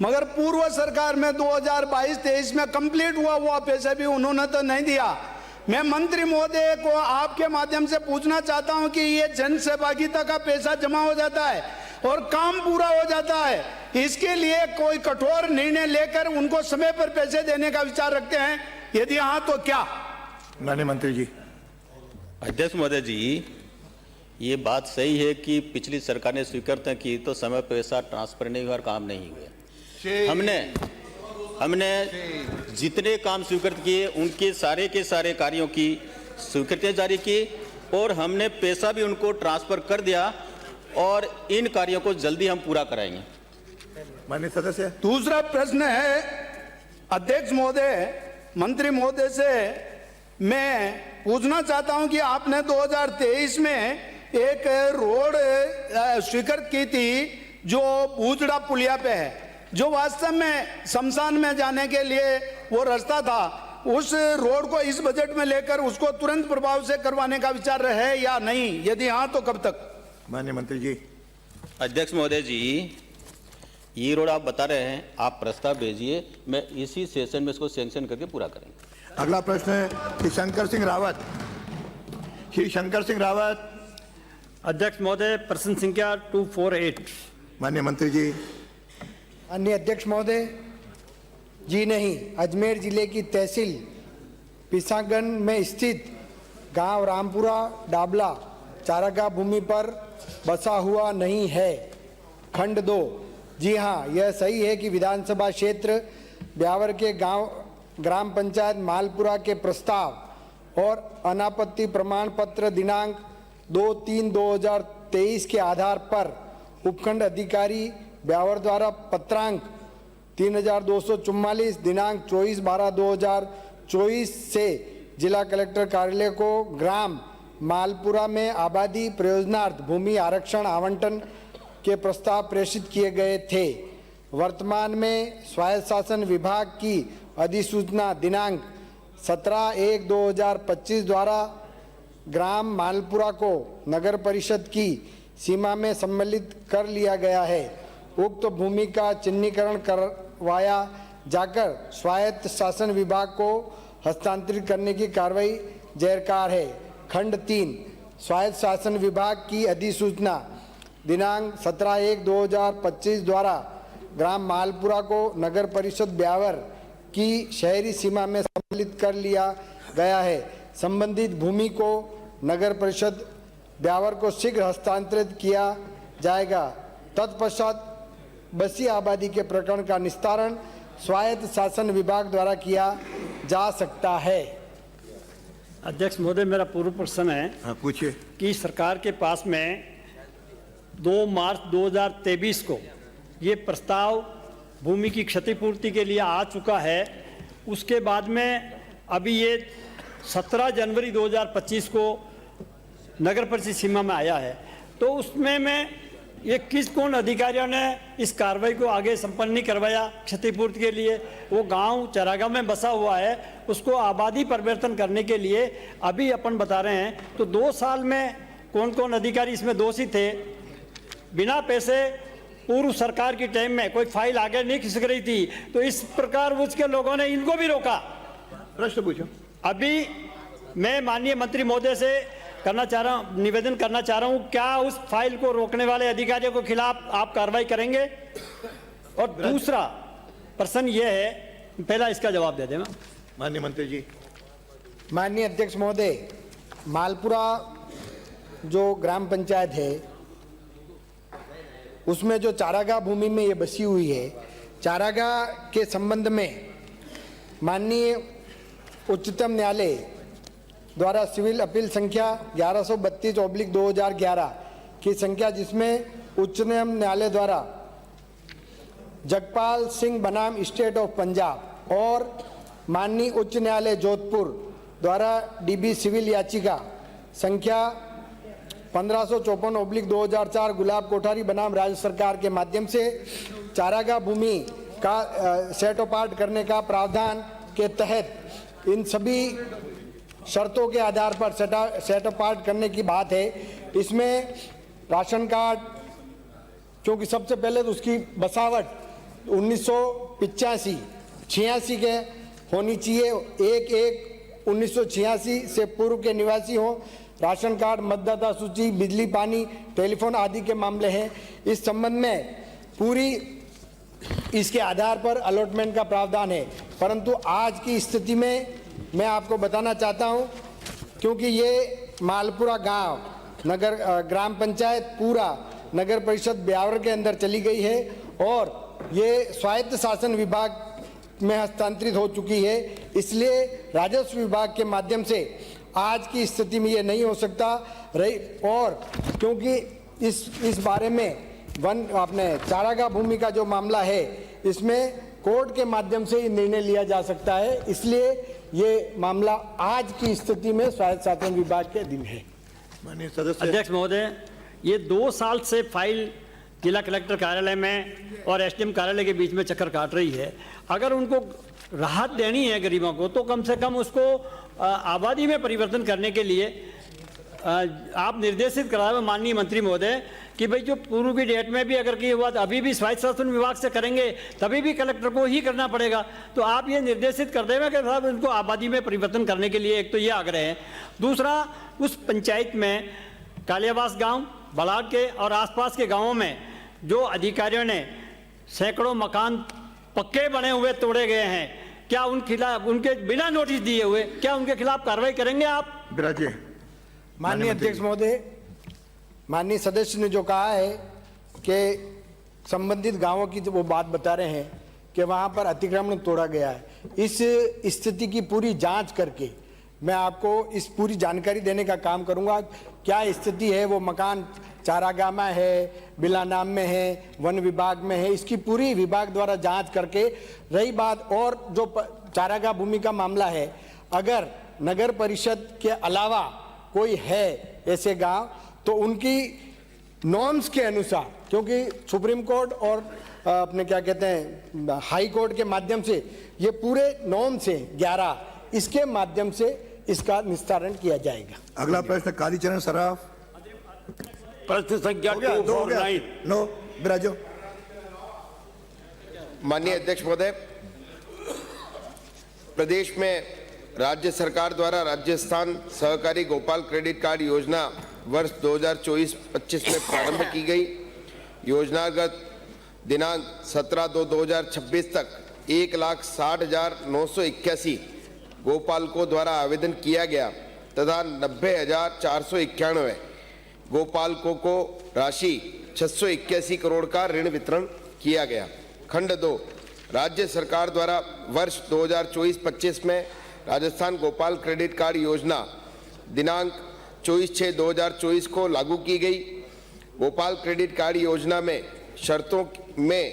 मगर पूर्व सरकार में 2022-23 में कंप्लीट हुआ पैसे भी उन्होंने तो नहीं दिया। मैं मंत्री महोदय को आपके माध्यम से पूछना चाहता हूं कि ये जन सहभागिता का पैसा जमा हो जाता है, और काम पूरा हो जाता है। इसके लिए कोई कठोर निर्णय लेकर उनको समय पर पैसे देने का विचार रखते हैं? यदि हाँ तो क्या?
माननीय मंत्री जी।
अध्यक्ष महोदय जी, ये बात सही है कि पिछली सरकार ने स्वीकृत की तो समय पर पैसा ट्रांसफर नहीं हुआ और काम नहीं हुए। हमने जितने काम स्वीकृत किए उनके सारे के सारे कार्यों की स्वीकृतियां जारी की और हमने पैसा भी उनको ट्रांसफर कर दिया और इन कार्यों को जल्दी हम पूरा कराएंगे।
माननीय सदस्य।
दूसरा प्रश्न है अध्यक्ष महोदय, मंत्री महोदय से मैं पूछना चाहता हूं कि आपने 2023 में एक रोड स्वीकृत की थी जो बूचड़ा पुलिया पे है, जो वास्तव में शमशान में जाने के लिए वो रास्ता था। उस रोड को इस बजट में लेकर उसको तुरंत प्रभाव से करवाने का विचार है या नहीं? यदि हाँ तो कब तक?
माननीय मंत्री जी।
अध्यक्ष महोदय जी, ये रोड आप बता रहे हैं, आप प्रस्ताव भेजिए, मैं इसी सेशन में इसको सैंक्शन करके पूरा करेंगे।
अगला प्रश्न है श्री शंकर सिंह रावत। श्री शंकर सिंह रावत।
अध्यक्ष महोदय, प्रश्न संख्या 248।
माननीय मंत्री जी।
माननीय अध्यक्ष महोदय जी, नहीं, अजमेर जिले की तहसील पिसागन में स्थित गांव रामपुरा डाबला चारागाह भूमि पर बसा हुआ नहीं है। खंड 2। जी हां, यह सही है कि विधानसभा क्षेत्र ब्यावर के गांव ग्राम पंचायत मालपुरा के प्रस्ताव और अनापत्ति प्रमाण पत्र दिनांक 2/3/2023 के आधार पर उपखंड अधिकारी ब्यावर द्वारा पत्रांक 3244 दिनांक 24/12/2024 से जिला कलेक्टर कार्यालय को ग्राम मालपुरा में आबादी प्रयोजनार्थ भूमि आरक्षण आवंटन के प्रस्ताव प्रेषित किए गए थे। वर्तमान में स्वायत्त शासन विभाग की अधिसूचना दिनांक 17/1/2025 द्वारा ग्राम मालपुरा को नगर परिषद की सीमा में सम्मिलित कर लिया गया है। उक्त भूमि का चिन्हीकरण करवाया जाकर स्वायत्त शासन विभाग को हस्तांतरित करने की कार्रवाई जायकार है। खंड 3। स्वायत्त शासन विभाग की अधिसूचना दिनांक 17/1/2025 द्वारा ग्राम मालपुरा को नगर परिषद ब्यावर की शहरी सीमा में सम्मिलित कर लिया गया है। संबंधित भूमि को नगर परिषद ब्यावर को शीघ्र हस्तांतरित किया जाएगा। तत्पश्चात बसी आबादी के प्रकरण का निस्तारण स्वायत्त शासन विभाग द्वारा किया जा सकता है।
अध्यक्ष महोदय, मेरा पूर्व प्रश्न है।
हाँ, पूछिए।
कि सरकार के पास में 2 मार्च 2023 को ये प्रस्ताव भूमि की क्षतिपूर्ति के लिए आ चुका है। उसके बाद में अभी ये 17 जनवरी 2025 को नगर परिषद सीमा में आया है, तो उसमें ये कौन अधिकारियों ने इस कार्रवाई को आगे संपन्न नहीं करवाया क्षतिपूर्ति के लिए? वो गांव चरागाह में बसा हुआ है, उसको आबादी परिवर्तन करने के लिए अभी अपन बता रहे हैं। तो 2 साल में कौन कौन अधिकारी इसमें दोषी थे? बिना पैसे पूर्व सरकार के टाइम में कोई फाइल आगे नहीं खिसक रही थी, तो इस प्रकार उसके लोगों ने इनको भी रोका।
प्रश्न पूछो।
अभी मैं माननीय मंत्री महोदय से निवेदन करना चाह रहा हूं, क्या उस फाइल को रोकने वाले अधिकारियों के खिलाफ आप कार्रवाई करेंगे? और दूसरा प्रश्न यह है, पहला इसका जवाब दे देना।
माननीय मंत्री जी।
माननीय अध्यक्ष महोदय, मालपुरा जो ग्राम पंचायत है उसमें जो चारागाह भूमि में ये बसी हुई है, चारागाह के संबंध में माननीय उच्चतम न्यायालय द्वारा सिविल अपील संख्या 1132/2011 की संख्या, जिसमें उच्चतम न्यायालय द्वारा जगपाल सिंह बनाम स्टेट ऑफ पंजाब और माननीय उच्च न्यायालय जोधपुर द्वारा डीबी सिविल याचिका संख्या 1554/2004 गुलाब कोठारी बनाम राज्य सरकार के माध्यम से चारागाह भूमि का सेट अपार्ट करने का प्रावधान के तहत इन सभी शर्तों के आधार पर सेट अपार्ट करने की बात है। इसमें राशन कार्ड, क्योंकि सबसे पहले तो उसकी बसावट 1985-86 के होनी चाहिए, 1/1/1986 से पूर्व के निवासी हों। राशन कार्ड, मतदाता सूची, बिजली पानी, टेलीफोन आदि के मामले हैं। इस संबंध में पूरी इसके आधार पर अलॉटमेंट का प्रावधान है, परंतु आज की स्थिति में मैं आपको बताना चाहता हूं, क्योंकि ये मालपुरा गांव नगर ग्राम पंचायत पूरा नगर परिषद ब्यावर के अंदर चली गई है और ये स्वायत्त शासन विभाग में हस्तांतरित हो चुकी है, इसलिए राजस्व विभाग के माध्यम से आज की स्थिति में ये नहीं हो सकता रही। और क्योंकि इस बारे में अपने चारागाह भूमि का जो मामला है, इसमें कोर्ट के माध्यम से ही निर्णय लिया जा सकता है, इसलिए ये मामला आज की स्थिति में स्वायत्त शासन विभाग के अधीन है।
माननीय सदस्य
अध्यक्ष महोदय, ये 2 साल से फाइल जिला कलेक्टर कार्यालय में और एसडीएम कार्यालय के बीच में चक्कर काट रही है। अगर उनको राहत देनी है गरीबों को, तो कम से कम उसको आबादी में परिवर्तन करने के लिए आप निर्देशित कराए माननीय मंत्री महोदय कि भाई जो पूर्व की डेट में भी अगर की हुआ अभी भी स्वायत्त शासन विभाग से करेंगे तभी भी कलेक्टर को ही करना पड़ेगा, तो आप ये निर्देशित कर दें कि साहब उनको आबादी में परिवर्तन करने के लिए। एक तो ये आग्रह है। दूसरा, उस पंचायत में कालियावास गांव, बलाड के और आसपास के गांवों में जो अधिकारियों ने सैकड़ों मकान पक्के बने हुए तोड़े गए हैं, क्या उन खिलाफ, उनके बिना नोटिस दिए हुए, क्या उनके खिलाफ कार्रवाई करेंगे आप?
विराजिए।
माननीय अध्यक्ष महोदय, माननीय सदस्य ने जो कहा है कि संबंधित गांवों की वो बात बता रहे हैं कि वहां पर अतिक्रमण तोड़ा गया है, इस स्थिति की पूरी जांच करके मैं आपको इस पूरी जानकारी देने का काम करूंगा। क्या स्थिति है, वो मकान चारागाह में है, बिलानाम में है, वन विभाग में है, इसकी पूरी विभाग द्वारा जांच करके। रही बात और जो चारागाह भूमि का मामला है, अगर नगर परिषद के अलावा कोई है ऐसे गांव, तो उनकी नॉर्म्स के अनुसार, क्योंकि सुप्रीम कोर्ट और अपने क्या कहते हैं हाई कोर्ट के माध्यम से ये पूरे नॉर्म्स हैं 11, इसके माध्यम से इसका निस्तारण किया जाएगा।
अगला प्रश्न कालीचरण सराफ।
प्रश्न संख्या 249।
नो विराजो।
माननीय अध्यक्ष महोदय, प्रदेश में राज्य सरकार द्वारा राजस्थान सहकारी गोपाल क्रेडिट कार्ड योजना वर्ष 2024-25 में प्रारंभ की गई। योजनागत दिनांक 17/2/2026 तक 1,60,981 गोपालकों द्वारा आवेदन किया गया तथा 90,491 गोपालकों को राशि 681 करोड़ का ऋण वितरण किया गया। खंड 2, राज्य सरकार द्वारा वर्ष 2024-25 में राजस्थान गोपाल क्रेडिट कार्ड योजना दिनांक 24/6/2024 को लागू की गई। गोपाल क्रेडिट कार्ड योजना में शर्तों में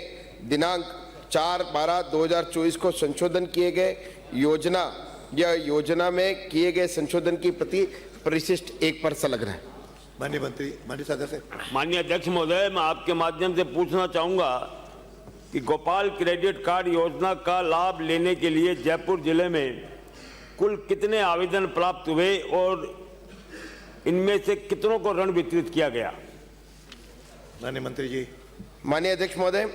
दिनांक 4/12/2024 को संशोधन किए गए। योजना में किए गए संशोधन की प्रति परिशिष्ट 1 पर संलग्न है।
माननीय मंत्री, माननीय सदस्य।
माननीय अध्यक्ष महोदय, मैं आपके माध्यम से पूछना चाहूंगा कि गोपाल क्रेडिट कार्ड योजना का लाभ लेने के लिए जयपुर जिले में कुल कितने आवेदन प्राप्त हुए और इनमें से कितनों को ऋण वितरित किया गया?
माननीय मंत्री जी।
माननीय अध्यक्ष महोदय,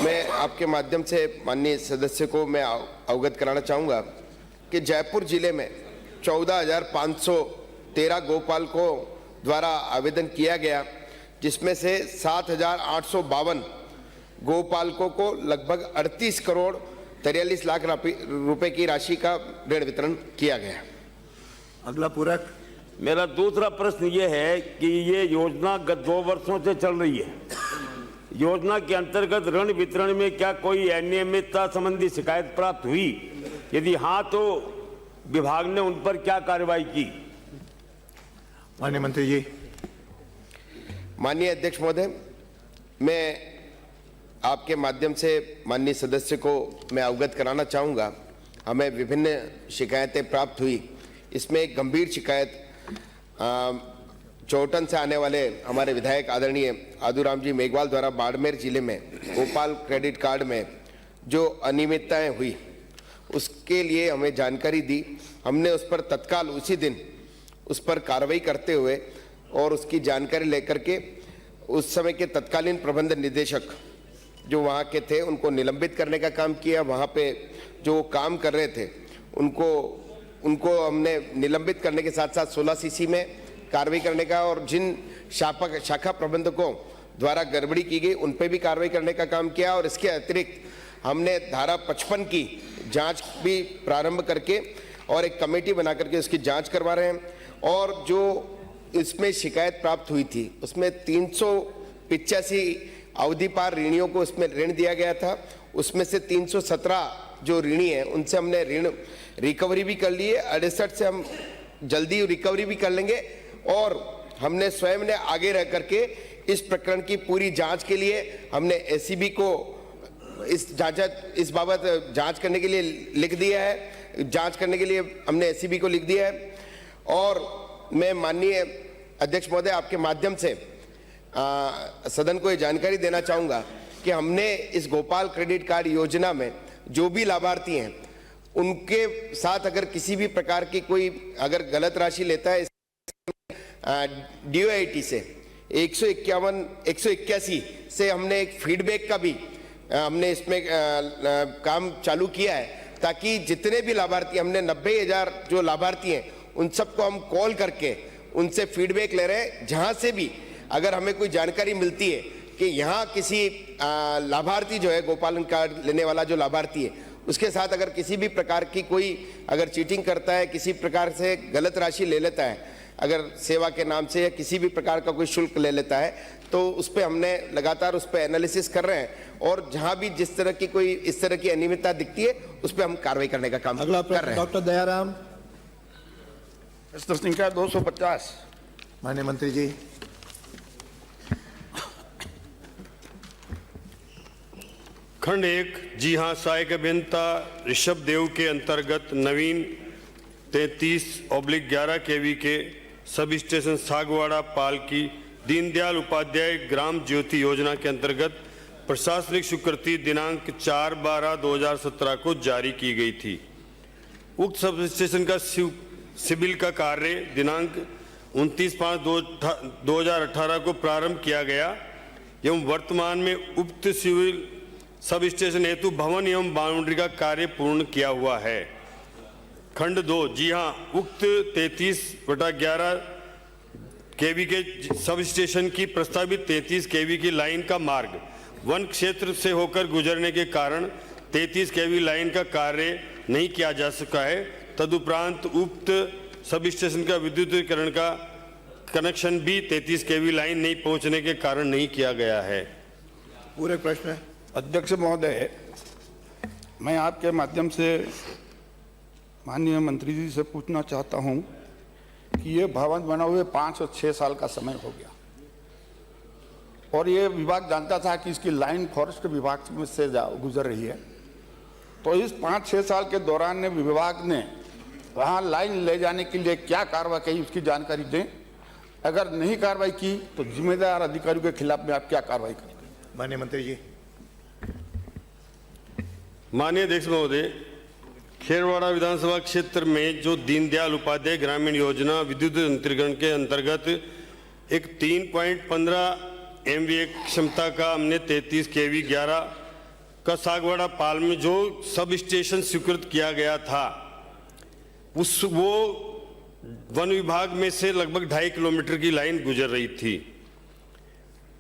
मैं आपके माध्यम से माननीय सदस्य को मैं अवगत कराना चाहूँगा कि जयपुर जिले में 14,513 गोपालकों द्वारा आवेदन किया गया, जिसमें से 7,852 गोपालकों को लगभग 38 करोड़ 43 लाख रुपए की राशि का ऋण वितरण किया गया।
अगला पूरक।
मेरा दूसरा प्रश्न ये है कि ये योजना गत 2 वर्षों से चल रही है। योजना के अंतर्गत ऋण वितरण में क्या कोई अनियमितता संबंधी शिकायत प्राप्त हुई? यदि हाँ, तो विभाग ने उन पर क्या कार्रवाई की?
माननीय मंत्री जी।
माननीय अध्यक्ष महोदय, मैं आपके माध्यम से माननीय सदस्य को मैं अवगत कराना चाहूँगा। हमें विभिन्न शिकायतें प्राप्त हुई। इसमें एक गंभीर शिकायत चौटन से आने वाले हमारे विधायक आदरणीय आदूराम जी मेघवाल द्वारा बाड़मेर जिले में गोपाल क्रेडिट कार्ड में जो अनियमितताएं हुई, उसके लिए हमें जानकारी दी। हमने उस पर तत्काल उसी दिन उस पर कार्रवाई करते हुए और उसकी जानकारी लेकर के उस समय के तत्कालीन प्रबंध निदेशक जो वहाँ के थे उनको निलंबित करने का काम किया। वहाँ पे जो काम कर रहे थे उनको उनको हमने निलंबित करने के साथ साथ 16 सीसी में कार्रवाई करने का और जिन शाखा प्रबंधकों द्वारा गड़बड़ी की गई उन पे भी कार्रवाई करने का काम किया। और इसके अतिरिक्त हमने धारा 55 की जांच भी प्रारंभ करके और एक कमेटी बना करके उसकी जांच करवा रहे हैं। और जो इसमें शिकायत प्राप्त हुई थी उसमें 385 अवधि पार ऋणियों को उसमें ऋण दिया गया था। उसमें से 317 जो ऋणी हैं उनसे हमने ऋण रिकवरी भी कर ली है। 68 से हम जल्दी रिकवरी भी कर लेंगे। और हमने स्वयं ने आगे रह करके इस प्रकरण की पूरी जांच के लिए हमने एसीबी को इस बाबत जांच करने के लिए लिख दिया है। जांच करने के लिए हमने एसीबी को लिख दिया है। और मैं माननीय अध्यक्ष महोदय आपके माध्यम से सदन को ये जानकारी देना चाहूँगा कि हमने इस गोपाल क्रेडिट कार्ड योजना में जो भी लाभार्थी हैं उनके साथ अगर किसी भी प्रकार की कोई अगर गलत राशि लेता है DOIT से 181 से हमने एक फीडबैक का भी हमने इसमें काम चालू किया है, ताकि जितने भी लाभार्थी हमने 90,000 जो लाभार्थी हैं उन सबको हम कॉल करके उनसे फीडबैक ले रहे हैं। जहां से भी अगर हमें कोई जानकारी मिलती है कि यहाँ किसी लाभार्थी जो है गोपालन कार्ड लेने वाला जो लाभार्थी है उसके साथ अगर किसी भी प्रकार की कोई अगर चीटिंग करता है, किसी प्रकार से गलत राशि ले लेता है, अगर सेवा के नाम से या किसी भी प्रकार का कोई शुल्क ले लेता है, तो उस पर हमने लगातार उस पर एनालिसिस कर रहे हैं। और जहां भी जिस तरह की कोई इस तरह की अनियमितता दिखती है उस पर हम कार्रवाई करने का काम कर रहे हैं।
डॉक्टर दयाराम।
प्रश्न संख्या 250।
माननीय मंत्री जी।
खंड 1 जी हाँ सहायक अभियंता ऋषभ देव के अंतर्गत नवीन 33/11 केवी के सब स्टेशन सागवाड़ा पाल की दीनदयाल उपाध्याय ग्राम ज्योति योजना के अंतर्गत प्रशासनिक स्वीकृति दिनांक 4/12/2017 को जारी की गई थी। उक्त सब स्टेशन का सिविल का कार्य दिनांक 29/5/2018 को प्रारंभ किया गया एवं वर्तमान में उक्त सिविल सब स्टेशन हेतु भवन एवं बाउंड्री का कार्य पूर्ण किया हुआ है। खंड 2 जी हाँ उक्त 33/11 केवी के सब स्टेशन की प्रस्तावित 33 केवी की लाइन का मार्ग वन क्षेत्र से होकर गुजरने के कारण 33 केवी लाइन का कार्य नहीं किया जा सका है। तदुपरांत उक्त सब स्टेशन का विद्युतीकरण का कनेक्शन भी 33 केवी लाइन नहीं पहुंचने के कारण नहीं किया गया है।
पूरे प्रश्न।
अध्यक्ष महोदय, मैं आपके माध्यम से माननीय मंत्री जी से पूछना चाहता हूं कि ये भवन बना हुए 5 और 6 साल का समय हो गया और ये विभाग जानता था कि इसकी लाइन फॉरेस्ट विभाग में से गुजर रही है। तो इस 5-6 साल के दौरान ने विभाग ने वहाँ लाइन ले जाने के लिए क्या कार्रवाई की उसकी जानकारी दें। अगर नहीं कार्रवाई की तो जिम्मेदार अधिकारियों के खिलाफ में आप क्या कार्रवाई करेंगे?
माननीय मंत्री जी।
माननीय अध्यक्ष महोदय, खेरवाड़ा विधानसभा क्षेत्र में जो दीनदयाल उपाध्याय ग्रामीण योजना विद्युत अंतरीकरण के अंतर्गत एक 3.15 MVA क्षमता का हमने 33 KV 11 का सागवाड़ा पाल में जो सब स्टेशन स्वीकृत किया गया था वो वन विभाग में से लगभग 2.5 किलोमीटर की लाइन गुजर रही थी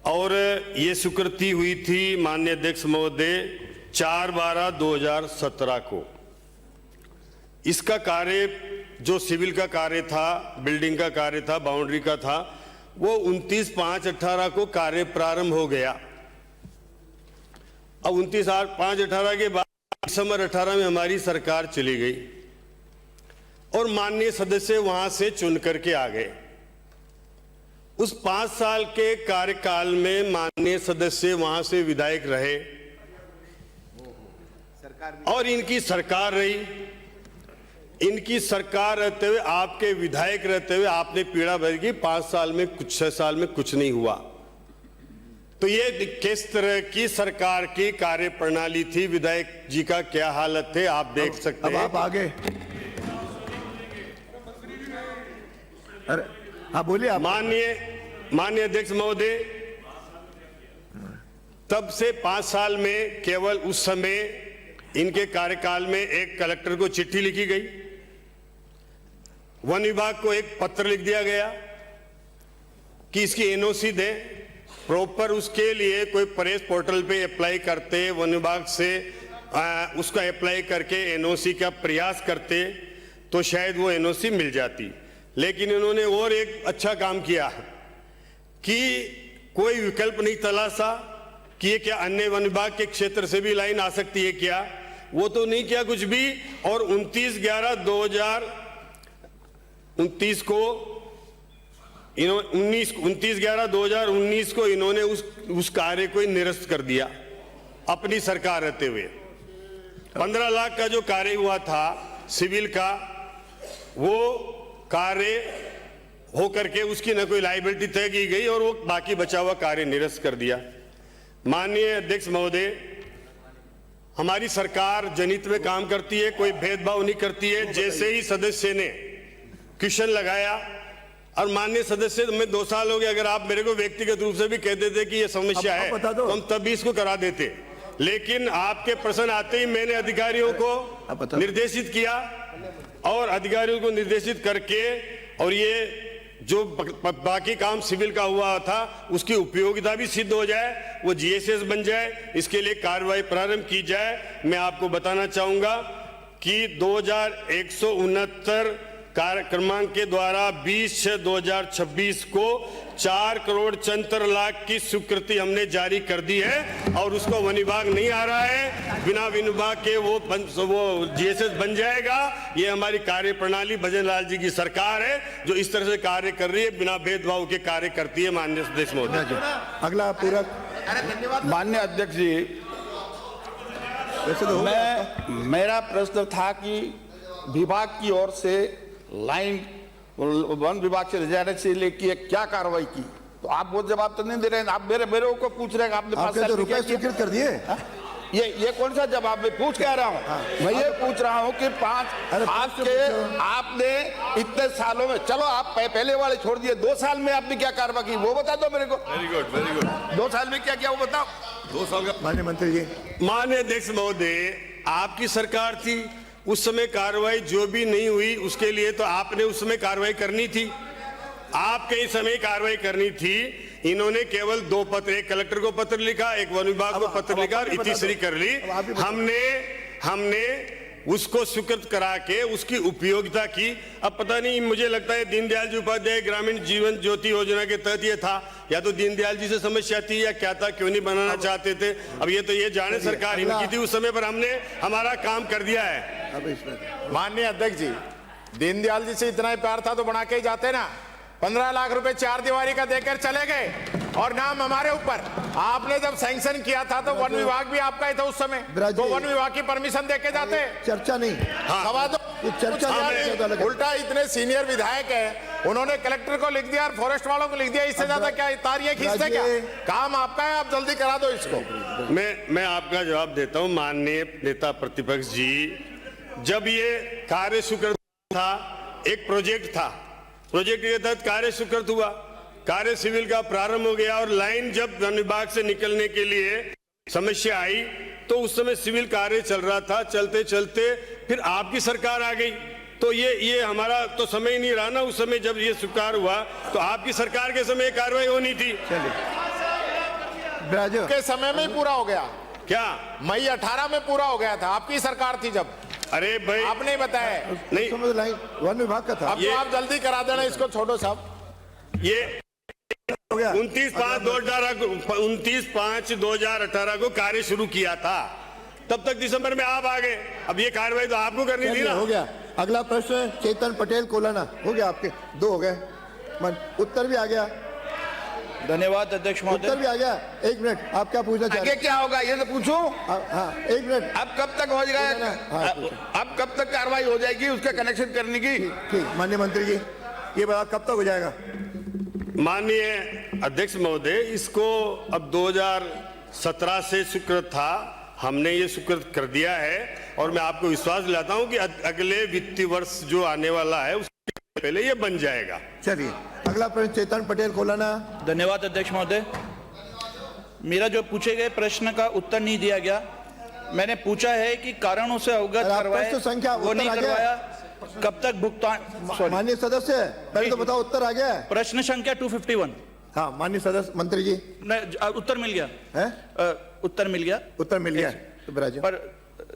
और ये स्वीकृति हुई थी माननीय अध्यक्ष महोदय 4/12/2017 को। इसका कार्य जो सिविल का कार्य था, बिल्डिंग का कार्य था, बाउंड्री का था, वो 29/5/18 को कार्य प्रारंभ हो गया। अब 29/5/18 के बाद दिसंबर 18 में हमारी सरकार चली गई और माननीय सदस्य वहां से चुन करके आ गए। उस 5 साल के कार्यकाल में माननीय सदस्य वहां से विधायक रहे और इनकी सरकार रही। इनकी सरकार रहते हुए, आपके विधायक रहते हुए आपने पीड़ा भरी कि 5 साल में 6 साल में कुछ नहीं हुआ। तो ये किस तरह की सरकार की कार्य प्रणाली थी, विधायक जी का क्या हालत थे, आप देख सकते हैं।
अब आप आगे। अरे हाँ बोलिए आप।
माननीय अध्यक्ष महोदय, तब से 5 साल में केवल उस समय इनके कार्यकाल में एक कलेक्टर को चिट्ठी लिखी गई वन विभाग को एक पत्र लिख दिया गया कि इसकी एनओसी दें। प्रॉपर उसके लिए कोई प्रेस पोर्टल पे अप्लाई करते, वन विभाग से उसका अप्लाई करके एनओसी का प्रयास करते तो शायद वो एनओसी मिल जाती। लेकिन इन्होंने और एक अच्छा काम किया कि कोई विकल्प नहीं तलाशा कि ये क्या अन्य वन विभाग के क्षेत्र से भी लाइन आ सकती है क्या, वो तो नहीं किया कुछ भी। और 29/11/2019 को इन्होंने उस कार्य को ही निरस्त कर दिया अपनी सरकार रहते हुए। 15 लाख का जो कार्य हुआ था सिविल का, वो कार्य हो करके उसकी न कोई लायबिलिटी तय की गई और वो बाकी बचा हुआ कार्य निरस्त कर दिया। माननीय अध्यक्ष महोदय, हमारी सरकार जनहित में काम करती है, कोई भेदभाव नहीं करती है। जैसे ही सदस्य ने क्वेश्चन लगाया, और माननीय सदस्य मैं 2 साल हो गए, अगर आप मेरे को व्यक्तिगत रूप से भी कह देते कि ये समस्या है तो हम तभी इसको करा देते। लेकिन आपके प्रश्न आते ही मैंने अधिकारियों को निर्देशित किया और अधिकारियों को निर्देशित करके, और ये जो बाकी काम सिविल का हुआ था उसकी उपयोगिता भी सिद्ध हो जाए, वो जीएसएस बन जाए, इसके लिए कार्रवाई प्रारंभ की जाए। मैं आपको बताना चाहूंगा कि 2169 कार्य क्रमांक के द्वारा 20/6/2026 को 4,74,00,000 की स्वीकृति हमने जारी कर दी है और उसको वन विभाग नहीं आ रहा है। बिना वन विभाग के वो जीएसएस बन जाएगा। ये हमारी कार्य प्रणाली भजन लाल जी की सरकार है जो इस तरह से कार्य कर रही है, बिना भेदभाव के कार्य करती है। माननीय सदस्य महोदय,
अगला पूरक।
माननीय अध्यक्ष जी, मेरा प्रश्न था कि विभाग की ओर से लाइन वन विभाग से जाने से लेके क्या कार्रवाई की, तो आप वो जवाब तो नहीं दे रहे हैं। आप मेरे को पूछ रहे हैं आपने 5 साल
रुपए स्वीकृत कर दिए।
ये कौन सा जवाब मैं पूछ कह रहा हूँ? मैं ये पूछ रहा हूँ कि आपने इतने सालों में, चलो आप पहले वाले छोड़ दिए, 2 साल में आपने क्या कार्रवाई की वो बता दो मेरे को।
Very good, very good.
2 साल में क्या क्या वो बताओ।
2 साल का।
माननीय मंत्री जी,
माननीय अध्यक्ष महोदय, आपकी सरकार थी, उस समय कार्रवाई जो भी नहीं हुई उसके लिए तो आपने उस समय कार्रवाई करनी थी। आपके इस समय कार्रवाई करनी थी। इन्होंने केवल 2 पत्र, एक कलेक्टर को पत्र लिखा, एक वन विभाग को पत्र लिखा और इतिश्री कर ली। हमने उसको स्वीकृत करा के उसकी उपयोगिता की। अब पता नहीं, मुझे लगता है दीनदयाल जी उपाध्याय ग्रामीण जीवन ज्योति योजना के तहत ये था, या तो दीनदयाल जी से समस्या थी या क्या था, क्यों नहीं बनाना चाहते थे। अब ये तो ये जाने सरकार इनकी थी उस समय पर, हमने हमारा काम कर दिया है।
माननीय अध्यक्ष जी, दीनदयाल जी से इतना ही प्यार था तो बना के ही जाते ना। 15 लाख रुपए 4 दीवारी का देकर चले गए और नाम हमारे ऊपर। आपने जब सैंक्शन किया था तो वन विभाग भी आपका ही था उस समय, तो वन विभाग की परमिशन देके जाते।
चर्चा नहीं,
सवा दो चर्चा। उल्टा इतने सीनियर विधायक हैं, उन्होंने कलेक्टर को लिख दिया और फॉरेस्ट वालों को लिख दिया। इससे ज्यादा क्या तारियां खींचते क्या? काम आपका है, आप जल्दी करा दो इसको।
मैं आपका जवाब देता हूं। माननीय नेता प्रतिपक्ष जी, जब ये कार्य स्वीकृत था, एक प्रोजेक्ट था, प्रोजेक्ट के तहत कार्य स्वीकृत हुआ, कार्य सिविल का प्रारंभ हो गया और लाइन जब वन विभाग से निकलने के लिए समस्या आई तो उस समय सिविल कार्य चल रहा था। चलते चलते फिर आपकी सरकार आ गई, तो ये हमारा तो समय ही नहीं रहा ना। उस समय जब ये स्वीकार हुआ तो आपकी सरकार के समय कार्रवाई होनी थी।
के समय में पूरा हो गया
क्या?
मई 18 में पूरा हो गया था, आपकी सरकार थी जब।
अरे भाई,
आपने बताया
नहीं,
वन विभाग का था।
अब तो आप जल्दी करा देना इसको, छोड़ो साहब।
ये 29/5/2018 को कार्य शुरू किया था, तब तक दिसंबर में आप आ गए। अब ये कार्रवाई तो आपको करनी थी ना।
हो गया। अगला प्रश्न चेतन पटेल कोलाना। हो गया, आपके 2 हो गए। उत्तर भी आ गया।
धन्यवाद अध्यक्ष महोदय।
उत्तर भी आ गया। 1 मिनट, आप क्या पूछना चाहते हैं?
आगे क्या होगा ये तो पूछो।
हाँ, 1 मिनट।
अब कब तक हो जाएगा? अब कब तक कार्रवाई हो जाएगी उसका कनेक्शन करने की?
ठीक, माननीय मंत्री जी, ये बता कब तक हो जाएगा?
माननीय अध्यक्ष महोदय, इसको अब 2017 से स्वीकृत था, हमने ये स्वीकृत कर दिया है और मैं आपको विश्वास दिलाता हूं कि अगले वित्तीय वर्ष जो आने वाला है उसके पहले ये बन जाएगा।
चलिए, अगला प्रश्न चेतन पटेल कोलाना।
धन्यवाद अध्यक्ष महोदय। मेरा जो पूछे गए प्रश्न का उत्तर नहीं दिया गया। मैंने पूछा है कि कारणों से अवगत करवाया,
संख्या
वो नहीं करवाया। कब तक भुगतान।
माननीय सदस्य, पहले तो बताओ उत्तर आ गया है?
प्रश्न संख्या 251।
हाँ माननीय सदस्य मंत्री जी,
उत्तर मिल गया
है?
उत्तर मिल गया।
उत्तर मिल गया तो बिराजे।
पर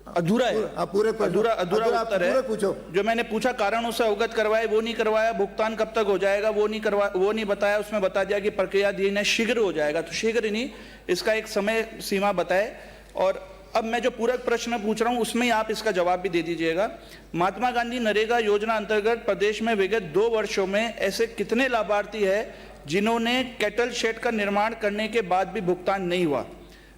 अधूरा है,
पूरे
अधूरा उत्तर है।
पूछो।
जो मैंने पूछा कारणों से अवगत करवाए वो नहीं करवाया, भुगतान कब तक हो जाएगा वो नहीं बताया। उसमें बता दिया कि प्रक्रियाधीन है, शीघ्र हो जाएगा, तो शीघ्र नहीं, इसका एक समय सीमा बताए। और अब मैं जो पूरक प्रश्न पूछ रहा हूं उसमें ही आप इसका जवाब भी दे दीजिएगा। महात्मा गांधी नरेगा योजना अंतर्गत प्रदेश में विगत 2 वर्षों में ऐसे कितने लाभार्थी है जिन्होंने कैटल शेड का निर्माण करने के बाद भी भुगतान नहीं हुआ?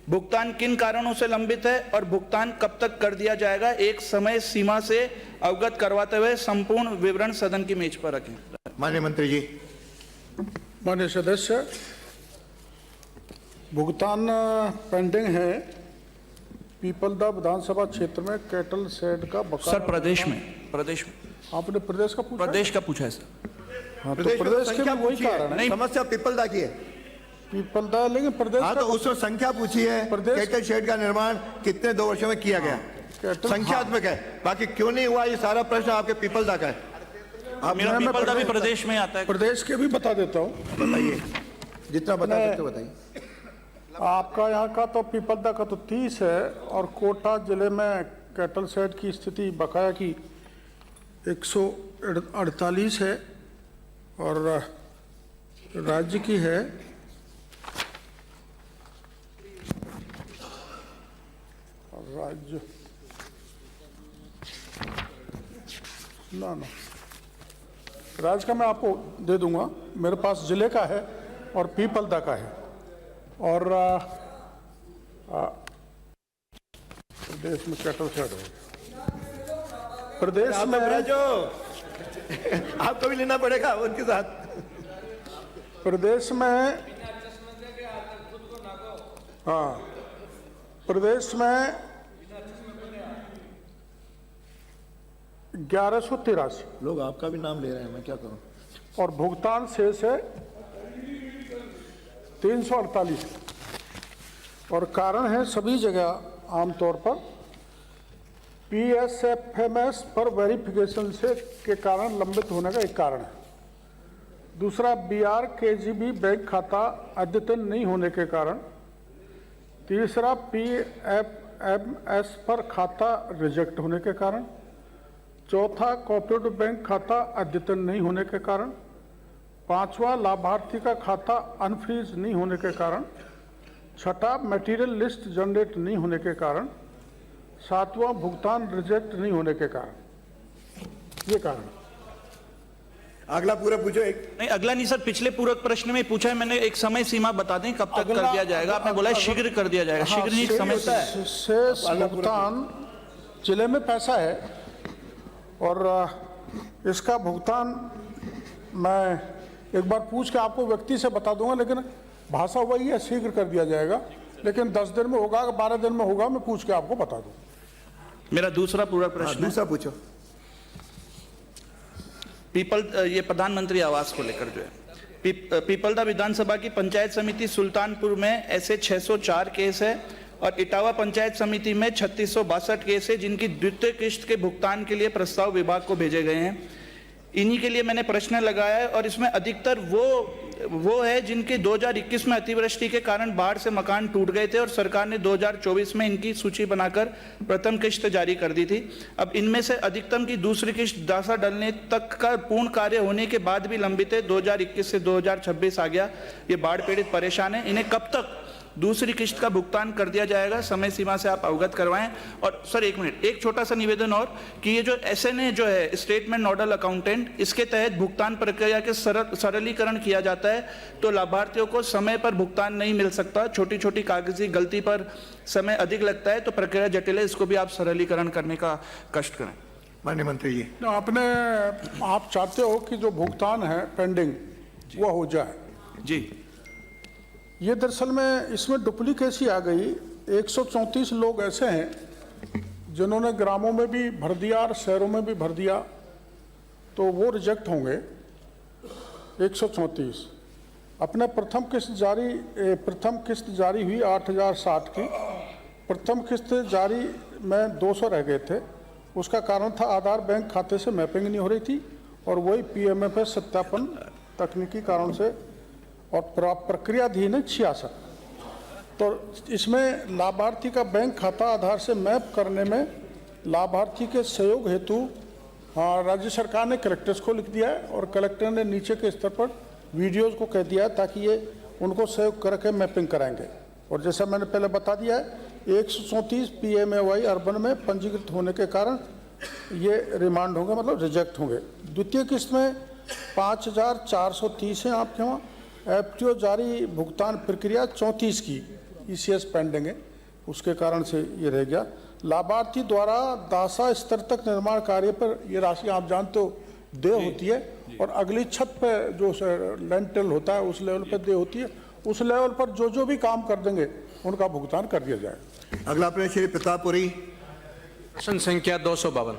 भुगतान किन कारणों से लंबित है और भुगतान कब तक कर दिया जाएगा? एक समय सीमा से अवगत करवाते हुए संपूर्ण विवरण सदन की मेज पर रखें।
माननीय मंत्री जी।
माननीय सदस्य, भुगतान पेंडिंग है पीपलदा विधानसभा क्षेत्र में कैटल शेड का बकाया।
सर प्रदेश में
आपने प्रदेश का पूछा?
प्रदेश का पूछा है सर।
हाँ, तो प्रदेश के भी वही कारण है।
समस्या पीपलदा की है,
पीपलदा, लेकिन प्रदेश।
हाँ तो उसमें संख्या पूछी है, कैटल शेड का निर्माण कितने 2 वर्षों में किया गया, संख्यात्मक है। बाकी क्यों नहीं हुआ ये सारा प्रश्न आपके पीपलदा का है।
मेरा पीपलदा भी प्रदेश में आता है।
प्रदेश के भी बता देता हूँ,
बताइए जितना बता सकते बताइए।
आपका यहाँ का तो पीपलदा का तो 30 है और कोटा जिले में कैटल शेड की स्थिति बकाया की 148 है और राज्य की है राज्य राज्य का मैं आपको दे दूंगा, मेरे पास जिले का है और पीपलदा का है। और प्रदेश में कैटल शेड है, प्रदेश में
जो आपको भी लेना पड़ेगा उनके साथ।
प्रदेश में, हाँ प्रदेश में 1183
लोग आपका भी नाम ले रहे हैं, मैं क्या करूं।
और भुगतान शेष है 348 और कारण है सभी जगह आमतौर पर PSFMS पर वेरिफिकेशन से के कारण लंबित होने का एक कारण है। दूसरा BRKGB बैंक खाता अद्यतन नहीं होने के कारण। तीसरा PFMS पर खाता रिजेक्ट होने के कारण। चौथा कोऑपरेटिव बैंक खाता अद्यतन नहीं होने के कारण। पांचवा लाभार्थी का खाता अनफ्रीज नहीं होने के कारण। छठा मटेरियल लिस्ट जनरेट नहीं होने के कारण। सातवां भुगतान रिजेक्ट नहीं होने के कारण। ये कारण।
अगला पूरा पूछो। एक
नहीं, अगला नहीं सर, पिछले पूरक प्रश्न में पूछा है मैंने, एक समय सीमा बता दें कब तक कर दिया जाएगा। आपने बोला शीघ्र कर दिया जाएगा, शीघ्र नहीं, समय
शेष भुगतान जिले में पैसा है और इसका भुगतान मैं एक बार पूछ के आपको व्यक्ति से बता दूंगा, लेकिन भाषा वही है, शीघ्र कर दिया जाएगा, लेकिन 10 दिन में होगा, 12 दिन में होगा, मैं पूछ के आपको बता दूंगा।
मेरा दूसरा पूरा प्रश्न,
दूसरा पूछो।
ये प्रधानमंत्री आवास को लेकर जो है, पीपलदा विधानसभा की पंचायत समिति सुल्तानपुर में ऐसे 604 केस है और इटावा पंचायत समिति में 3662 केस है जिनकी द्वितीय किश्त के भुगतान के लिए प्रस्ताव विभाग को भेजे गए हैं। इन्हीं के लिए मैंने प्रश्न लगाया है और इसमें अधिकतर वो है जिनके 2021 में अतिवृष्टि के कारण बाढ़ से मकान टूट गए थे और सरकार ने 2024 में इनकी सूची बनाकर प्रथम किश्त जारी कर दी थी। अब इनमें से अधिकतम की दूसरी किश्त दासा डलने तक का पूर्ण कार्य होने के बाद भी लंबित है। 2021 से 2026 आ गया, ये बाढ़ पीड़ित परेशान है। इन्हें कब तक दूसरी किश्त का भुगतान कर दिया जाएगा, समय सीमा से आप अवगत करवाएं। और सर एक मिनट, एक छोटा सा निवेदन और कि ये जो SNA जो है स्टेटमेंट नोडल अकाउंटेंट, इसके तहत भुगतान प्रक्रिया के सरलीकरण किया जाता है तो लाभार्थियों को समय पर भुगतान नहीं मिल सकता। छोटी छोटी कागजी गलती पर समय अधिक लगता है तो प्रक्रिया जटिल है, इसको भी आप सरलीकरण करने का कष्ट करें।
माननीय मंत्री जी।
आप चाहते हो कि जो भुगतान है पेंडिंग वो हो जाए
जी।
ये दरअसल में इसमें डुप्लीकेसी आ गई। 134 लोग ऐसे हैं जिन्होंने ग्रामों में भी भर दिया और शहरों में भी भर दिया, तो वो रिजेक्ट होंगे 134। अपने प्रथम किस्त जारी हुई 8060 की। प्रथम किस्त जारी में 200 रह गए थे उसका कारण था आधार बैंक खाते से मैपिंग नहीं हो रही थी और वही PMFS सत्यापन तकनीकी कारण से और प्रक्रियाधीन है 66। तो इसमें लाभार्थी का बैंक खाता आधार से मैप करने में लाभार्थी के सहयोग हेतु राज्य सरकार ने कलेक्टर्स को लिख दिया है और कलेक्टर ने नीचे के स्तर पर वीडियोज को कह दिया है ताकि ये उनको सहयोग करके मैपिंग कराएंगे। और जैसा मैंने पहले बता दिया है 134 PMAY अर्बन में पंजीकृत होने के कारण ये रिमांड होंगे, मतलब रिजेक्ट होंगे। द्वितीय किस्त में 5430 है आपके वहाँ। FTO जारी भुगतान प्रक्रिया 34 की ECS पेंडिंग है, उसके कारण से ये रह गया। लाभार्थी द्वारा दासा स्तर तक निर्माण कार्य पर ये राशि आप जानते हो देय होती है और अगली छत पे जो लेंटल होता है उस लेवल पर देय होती है। उस लेवल पर जो भी काम कर देंगे उनका भुगतान कर दिया जाए।
अगला प्रश्न श्री प्रतापपुरी।
प्रश्न संख्या 252।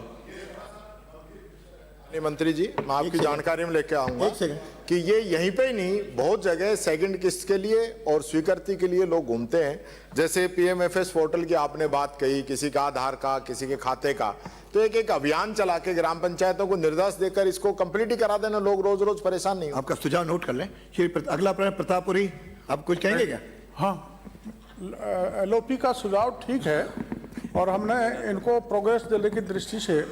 मंत्री जी, मैं आपकी जानकारी में लेके आऊंगा कि ये यहीं पे ही नहीं, बहुत जगह सेकंड किस्त के लिए और स्वीकृति के लिए लोग घूमते हैं। जैसे PMFS पोर्टल की आपने बात कही, किसी का आधार का, किसी के खाते का, तो एक अभियान चला के ग्राम पंचायतों को निर्देश देकर इसको कंप्लीट ही करा देना, लोग रोज रोज परेशान नहीं हो।
आपका सुझाव नोट कर लें। अगला प्रश्न प्रतापपुरी, आप कुछ कहेंगे क्या?
हाँ, LOP का सुझाव ठीक है और हमने इनको प्रोग्रेस देने की दृष्टि से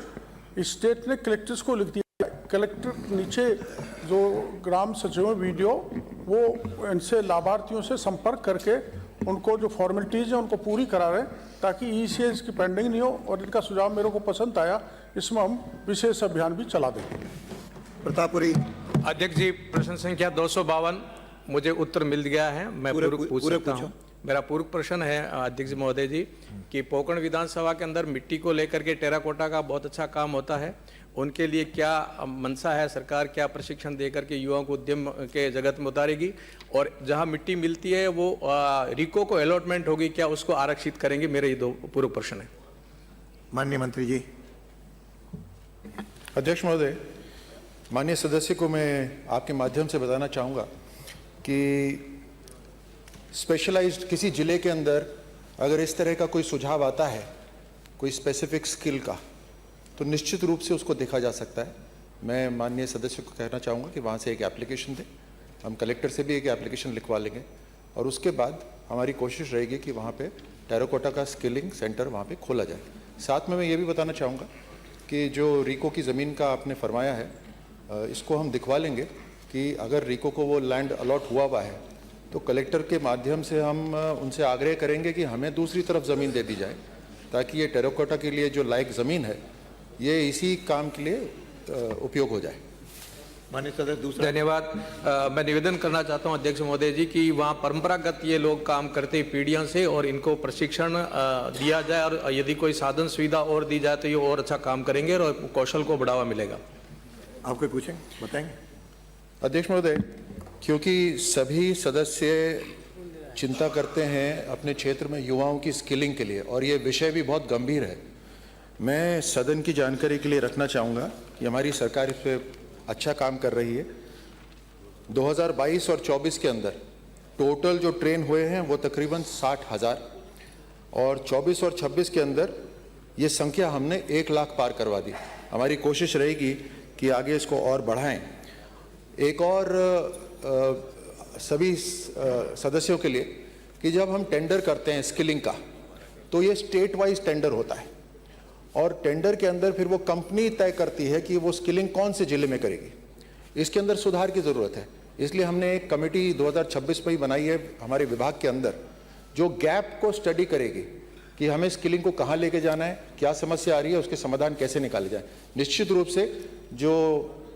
स्टेट ने कलेक्टर्स को लिख दिया। कलेक्टर नीचे जो ग्राम सचिव वीडियो वो इनसे लाभार्थियों से संपर्क करके उनको जो फॉर्मेलिटीज़ हैं उनको पूरी करा रहे ताकि ECS की पेंडिंग नहीं हो। और इनका सुझाव मेरे को पसंद आया, इसमें हम विशेष अभियान भी चला देंगे।
प्रतापपुरी।
अध्यक्ष जी, प्रश्न संख्या 252 मुझे उत्तर मिल गया है, मैं पूर्व पूछ सकता हूँ। मेरा पूर्व प्रश्न है अध्यक्ष महोदय जी कि पोकरण विधानसभा के अंदर मिट्टी को लेकर के टेराकोटा का बहुत अच्छा काम होता है, उनके लिए क्या मंशा है, सरकार क्या प्रशिक्षण देकर के युवाओं को उद्यम के जगत में उतारेगी? और जहां मिट्टी मिलती है वो रिको को अलॉटमेंट होगी, क्या उसको आरक्षित करेंगे? मेरे ये 2 पूर्व प्रश्न है।
माननीय मंत्री जी।
अध्यक्ष महोदय, माननीय सदस्य को मैं आपके माध्यम से बताना चाहूँगा कि स्पेशलाइज्ड किसी जिले के अंदर अगर इस तरह का कोई सुझाव आता है कोई स्पेसिफिक स्किल का, तो निश्चित रूप से उसको देखा जा सकता है। मैं माननीय सदस्य को कहना चाहूँगा कि वहाँ से एक एप्लीकेशन दें, हम कलेक्टर से भी एक एप्लीकेशन लिखवा लेंगे और उसके बाद हमारी कोशिश रहेगी कि वहाँ पे टेराकोटा का स्किलिंग सेंटर वहाँ पे खोला जाए। साथ में मैं ये भी बताना चाहूँगा कि जो रिको की ज़मीन का आपने फरमाया है, इसको हम दिखवा लेंगे कि अगर रिको को वो लैंड अलॉट हुआ है तो कलेक्टर के माध्यम से हम उनसे आग्रह करेंगे कि हमें दूसरी तरफ ज़मीन दे दी जाए ताकि ये टेराकोटा के लिए जो लायक ज़मीन है ये इसी काम के लिए उपयोग हो जाए।
माननीय सदस्य दूसरा।
धन्यवाद। मैं निवेदन करना चाहता हूं अध्यक्ष महोदय जी कि वहाँ परंपरागत ये लोग काम करते हैं पीढ़ियों से और इनको प्रशिक्षण दिया जाए और यदि कोई साधन सुविधा और दी जाए तो ये और अच्छा काम करेंगे और कौशल को बढ़ावा मिलेगा।
आप कोई पूछें, बताएंगे?
अध्यक्ष महोदय, क्योंकि सभी सदस्य चिंता करते हैं अपने क्षेत्र में युवाओं की स्किलिंग के लिए और ये विषय भी बहुत गंभीर है, मैं सदन की जानकारी के लिए रखना चाहूँगा कि हमारी सरकार इस पर अच्छा काम कर रही है। 2022 और 24 के अंदर टोटल जो ट्रेन हुए हैं वो तकरीबन 60,000 और 24 और 26 के अंदर ये संख्या हमने 1 लाख पार करवा दी। हमारी कोशिश रहेगी कि आगे इसको और बढ़ाएं। एक और सभी सदस्यों के लिए कि जब हम टेंडर करते हैं स्किलिंग का तो ये स्टेट वाइज टेंडर होता है और टेंडर के अंदर फिर वो कंपनी तय करती है कि वो स्किलिंग कौन से जिले में करेगी। इसके अंदर सुधार की ज़रूरत है, इसलिए हमने एक कमेटी 2026 में ही बनाई है हमारे विभाग के अंदर जो गैप को स्टडी करेगी कि हमें स्किलिंग को कहाँ लेके जाना है, क्या समस्या आ रही है, उसके समाधान कैसे निकाले जाए। निश्चित रूप से जो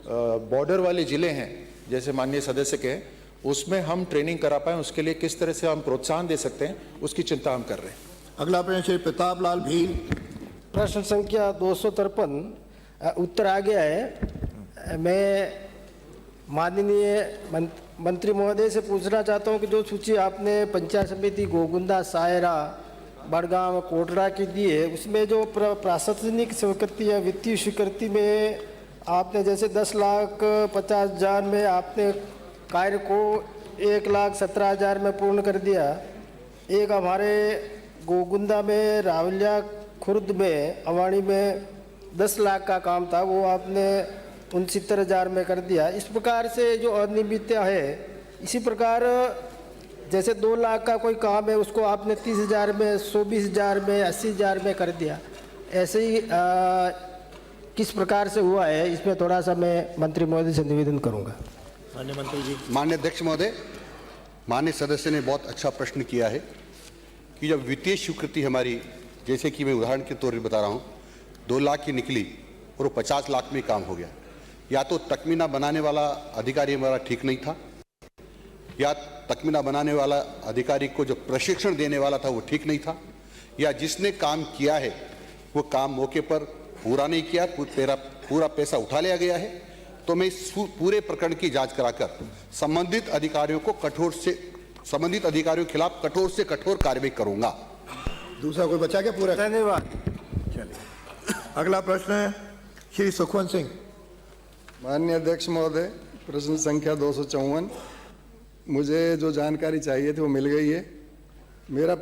बॉर्डर वाले ज़िले हैं जैसे माननीय सदस्य के हैं उसमें हम ट्रेनिंग करा पाएँ, उसके लिए किस तरह से हम प्रोत्साहन दे सकते हैं उसकी चिंता हम कर रहे हैं।
अगला प्रश्न श्री प्रताप लाल भील।
प्रश्न संख्या 253 उत्तर आ गया है। मैं माननीय मंत्री महोदय से पूछना चाहता हूं कि जो सूची आपने पंचायत समिति गोगुंदा, सायरा, बड़गांव, कोटरा की दी है उसमें जो प्रशासनिक स्वीकृति या वित्तीय स्वीकृति में आपने जैसे 10,50,000 में आपने कार्य को 1,17,000 में पूर्ण कर दिया। एक हमारे गोगुंदा में, रावलिया खुर्द में, अवाणी में 10 लाख का काम था वो आपने 69,000 में कर दिया। इस प्रकार से जो अनियमितता है, इसी प्रकार जैसे 2 लाख का कोई काम है उसको आपने 30,000 में, 120,000 में, 80,000 में कर दिया। ऐसे ही किस प्रकार से हुआ है, इसमें थोड़ा सा मैं मंत्री महोदय से निवेदन करूंगा।
माननीय मंत्री जी। माननीय अध्यक्ष महोदय, माननीय सदस्य ने बहुत अच्छा प्रश्न किया है कि जब वित्तीय स्वीकृति हमारी, जैसे कि मैं उदाहरण के तौर पर बता रहा हूँ, 2 लाख की निकली और वो 50 लाख में काम हो गया। या तो तकमीना बनाने वाला अधिकारी हमारा ठीक नहीं था, या तकमीना बनाने वाला अधिकारी को जो प्रशिक्षण देने वाला था वो ठीक नहीं था, या जिसने काम किया है वो काम मौके पर पूरा नहीं किया, पूरा पैसा उठा लिया गया है। तो मैं इस पूरे प्रकरण की जांच कराकर संबंधित अधिकारियों के खिलाफ कठोर से कठोर कार्रवाई करूंगा।
दूसरा कोई बचा क्या? पूरा।
धन्यवाद।
चलिए अगला प्रश्न है श्री सुखवंत सिंह।
माननीय अध्यक्ष महोदय, प्रश्न संख्या 254, मुझे जो जानकारी चाहिए थी वो मिल गई है। मेरा